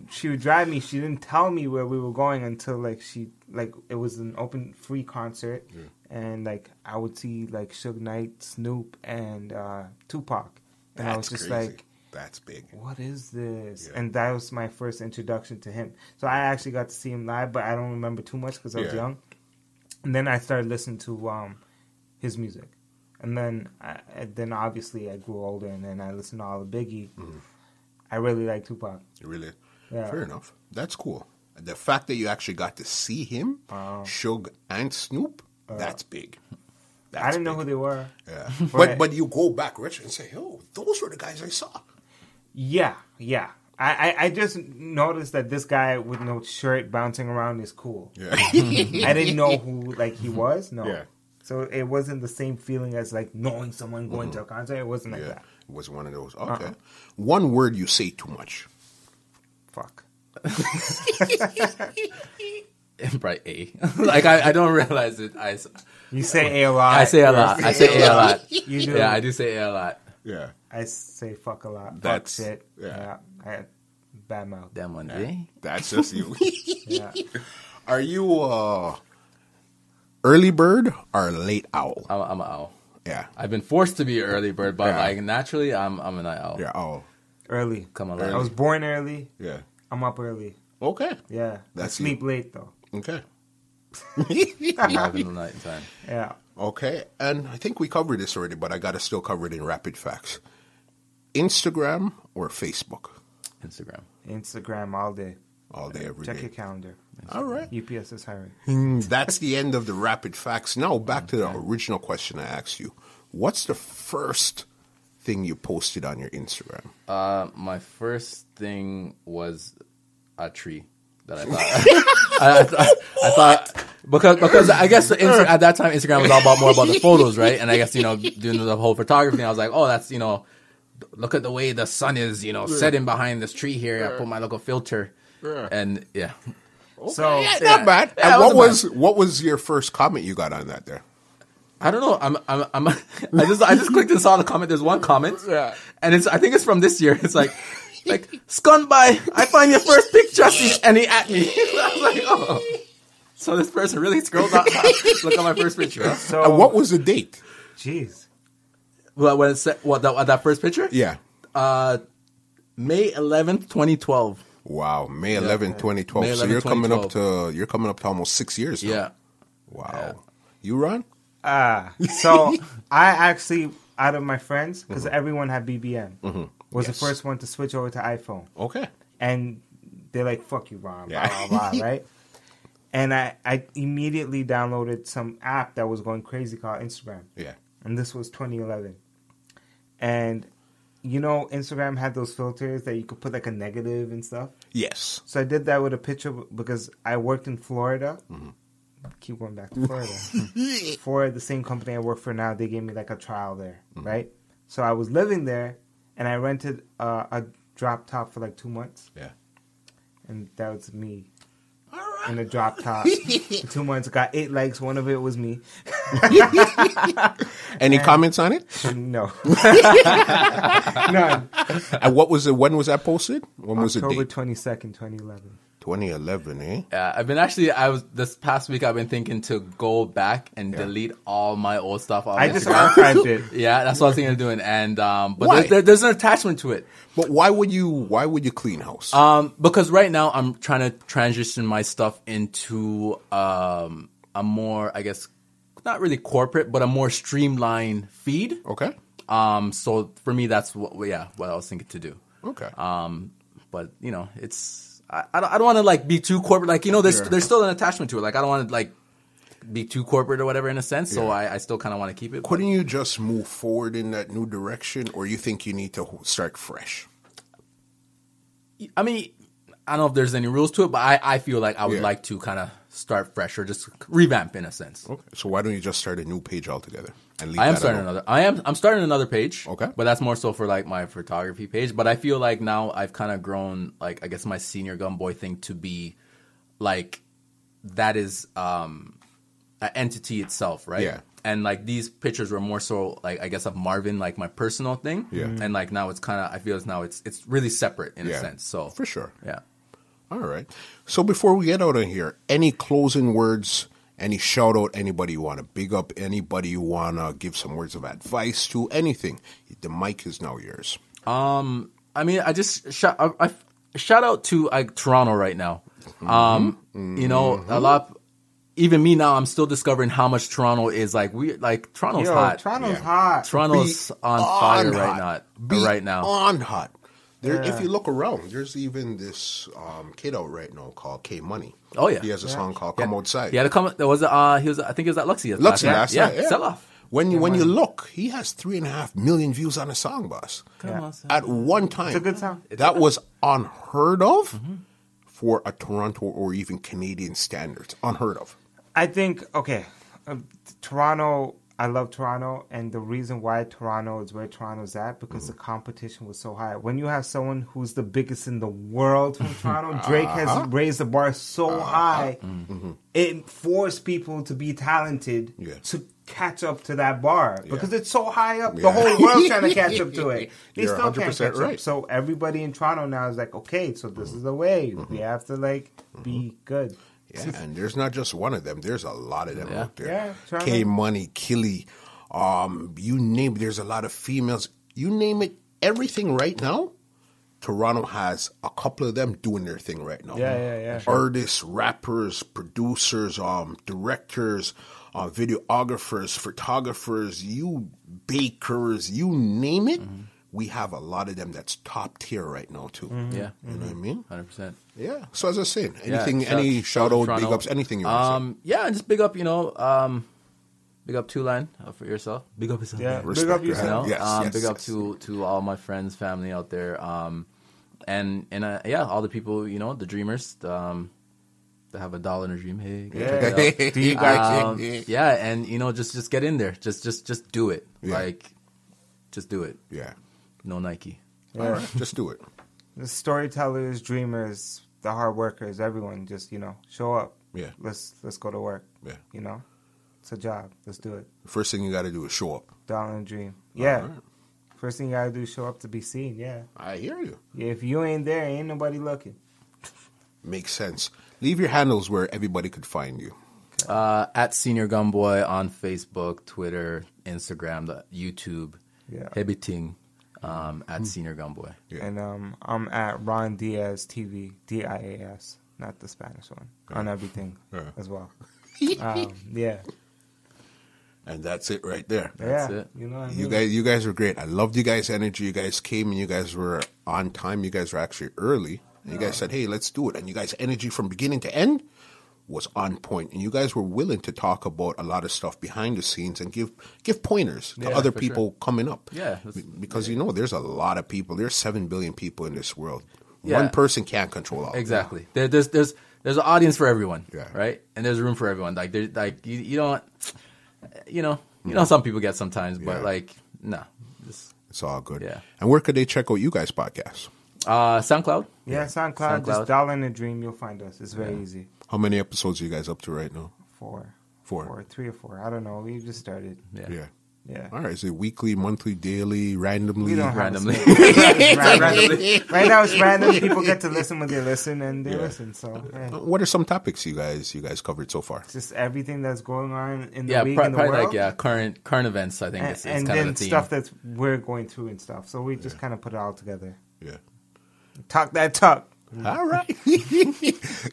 drive me. She didn't tell me where we were going until it was an open free concert, and like I would see like Suge Knight, Snoop, and Tupac, and I was just crazy. like, "That's big. What is this?" Yeah. And that was my first introduction to him. So I actually got to see him live, but I don't remember too much because I was young. And then I started listening to his music, and then obviously I grew older, and then I listened to all the Biggie. I really like Tupac. Really? Yeah. Fair enough. That's cool. The fact that you actually got to see him, Suge and Snoop, that's big. I didn't know who they were. Yeah. But you go back, Rich, and say, "Oh, those were the guys I saw." Yeah. I just noticed that this guy with no shirt bouncing around is cool. Yeah. I didn't know who he was. No. Yeah. So it wasn't the same feeling as like knowing someone going to a concert. It wasn't like that. It was one of those. Okay. One word you say too much. Fuck. Right, A. Like I don't realize it. You say A a lot. I say a lot. I say A a lot. You do. Yeah, I do say A a lot. Yeah. I say fuck a lot. That's fuck shit. Yeah. I bad mouth. Damn one day. That's just you. Yeah. Are you early bird or late owl? I'm an owl. Yeah. I've been forced to be an early bird, but like naturally, I'm a night owl. Yeah. Oh. Early. Come on. I was born early. Yeah. I'm up early. Okay. Yeah. That's I sleep late though. Okay. I'm up in the night time. Yeah. Okay. And I think we covered this already, but I got to still cover it in rapid facts. Instagram or Facebook? Instagram all day. All day, every day. Check your calendar. All right. UPS is hiring. That's the end of the rapid facts. Now back to the original question I asked you. What's the first thing you posted on your Instagram? My first thing was a tree that I thought. I thought because I guess at that time Instagram was all more about the photos, right? And I guess doing the whole photography, I was like, oh, that's look at the way the sun is setting behind this tree here. I put my little filter, and Okay. So not bad. Yeah, and what was your first comment you got on that there? I don't know. I just clicked and saw the comment. There's one comment, and I think it's from this year. It's like, like, Scunby, I find your first picture, and he at me. I was like, oh. So this person really scrolled up, look at my first picture. So, and what was the date? Jeez. Well, when it said, that first picture? Yeah. May 11th, 2012. Wow, May 11th, 2012. May 11th, so you're coming 2012. up to almost 6 years now. Yeah. Wow. Yeah. You, Ron? So I actually, out of my friends, because everyone had BBM, was the first one to switch over to iPhone. Okay. And they're like, fuck you, Ron, blah, blah, blah, right? And I immediately downloaded some app that was going crazy called Instagram. Yeah. And this was 2011. And, you know, Instagram had those filters that you could put like a negative and stuff. Yes. So I did that with a picture because I worked in Florida. Keep going back to Florida. For the same company I work for now, they gave me like a trial there, right? So I was living there, and I rented a drop top for like 2 months. Yeah. And that was me. In a drop top. For 2 months, got 8 likes. One of it was me. Any comments on it? No. None. And what was it? When was that posted? When was it? October 22nd, 2011. 2011, eh? Yeah, this past week I've been thinking to go back and delete all my old stuff off I just Instagram. archived it. Yeah, that's what I was thinking of doing. And but Why? there's an attachment to it. But why would you clean house? Because right now I'm trying to transition my stuff into a more, I guess, not really corporate, but a more streamlined feed. Okay. So for me, that's what I was thinking to do. Okay. But you know, I don't want to like be too corporate. Like, you know, there's still an attachment to it. Like, I don't want to like be too corporate or whatever in a sense. So I still kind of want to keep it. Couldn't you just move forward in that new direction, or you think you need to start fresh? I mean, I don't know if there's any rules to it, but I feel like I would like to kind of start fresh or just revamp in a sense. Okay. So why don't you just start a new page altogether and leave I'm that starting alone? I'm starting another page. Okay. But that's more so for like my photography page. But I feel like now I've kind of grown, like, I guess my senior Gumboy thing to be like, that is an entity itself, right? Yeah. And like these pictures were more so like, I guess, of Marvin, like my personal thing. Yeah. And like now it's kind of, I feel it's really separate in a sense. So for sure. Yeah. All right. So before we get out of here, any closing words, any shout out, anybody you want to big up, anybody you want to give some words of advice to, anything. The mic is now yours. I mean, I just shout out to Toronto right now. You know, a lot. Even me now, I'm still discovering how much Toronto is like. Toronto's hot. Toronto's hot. Toronto's on fire right now. On hot. There, if you look around, there's even this kid out right now called K Money. Oh yeah, he has a song called "Come Outside." Yeah, there was I think it was at Luxie. Last night, yeah. Sell off. When you look, he has 3.5 million views on a song, boss. At one time, it's a good song. That was unheard of for a Toronto or even Canadian standards. Unheard of. I think, Toronto, I love Toronto, and the reason why Toronto is where Toronto's at, because the competition was so high. When you have someone who's the biggest in the world from Toronto, Drake has raised the bar so high, it forced people to be talented to catch up to that bar, because it's so high up. The whole world's trying to catch up to it. They still can't catch up. So everybody in Toronto now is like, okay, so this is the way. We have to, be good. Yeah, and there's not just one of them. There's a lot of them out there. Yeah, K Money, Killy, you name it. There's a lot of females. You name it. Everything right now, Toronto has a couple of them doing their thing right now. Yeah. Artists, rappers, producers, directors, videographers, photographers, bakers, you name it. We have a lot of them that's top tier right now too. Yeah, you know what I mean. 100%. Yeah. So as I was saying, anything, any shout out, big ups, anything you want to say. Yeah, and just big up, big up Two Line for yourself. Big up yourself. Yeah, Respect big up yourself. Yes, big up to all my friends, family out there, and all the people, the dreamers. That have $1 in a dream. Hey, do you guys? Yeah, and just get in there. Just do it. Just do it. Yeah. No Nike. All right, just do it. The storytellers, dreamers, the hard workers, everyone, just show up. Yeah. Let's go to work. Yeah. It's a job. Let's do it. The first thing you got to do is show up. $1 in a dream. Yeah. Right. First thing you gotta do is show up to be seen. Yeah. I hear you. Yeah. If you ain't there, ain't nobody looking. Makes sense. Leave your handles where everybody could find you. At Senior Gumboy on Facebook, Twitter, Instagram, the YouTube, everything. At Senior Gumboy. Yeah. And I'm at Ron Diaz TV, DIAS, not the Spanish one, on everything as well. Yeah. And that's it right there. That's it. You know what I mean? You guys were great. I loved you guys' energy. You guys came and you guys were on time. You guys were actually early. And you guys said, hey, let's do it. And you guys' energy from beginning to end was on point. And you guys were willing to talk about a lot of stuff behind the scenes and give pointers to other people coming up. Yeah. Because, there's a lot of people. There's 7 billion people in this world. Yeah. One person can't control all. Exactly. There's an audience for everyone, right? And there's room for everyone. Like you don't, some people get sometimes, but no. It's all good. Yeah. And where could they check out you guys' podcasts? SoundCloud. Yeah, SoundCloud. Just Dollar in a Dream. You'll find us. It's very easy. How many episodes are you guys up to right now? 4. 4. 3 or 4. I don't know. We just started. Yeah. All right. Is it weekly, monthly, daily, randomly? We don't have randomly. randomly. Right now it's random. People get to listen when they listen, and they listen. So, what are some topics you guys covered so far? Just everything that's going on in the week in the probably world. Current events. I think it's and kind then of the theme. stuff that we're going through and stuff. So we just kind of put it all together. Yeah. Talk that talk. All right.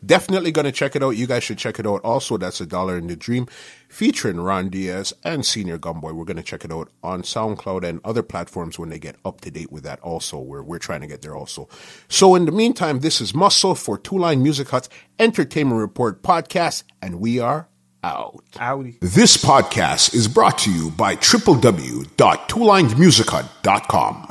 Definitely going to check it out. You guys should check it out. Also, that's A Dollar in the Dream featuring Ron Diaz and Senior Gumboy. We're going to check it out on SoundCloud and other platforms when they get up to date with that also, where we're trying to get there also. So in the meantime, this is Muscle for Two Line Music Hut's Entertainment Report podcast, and we are out. Outie. This podcast is brought to you by www.twolinedmusichut.com.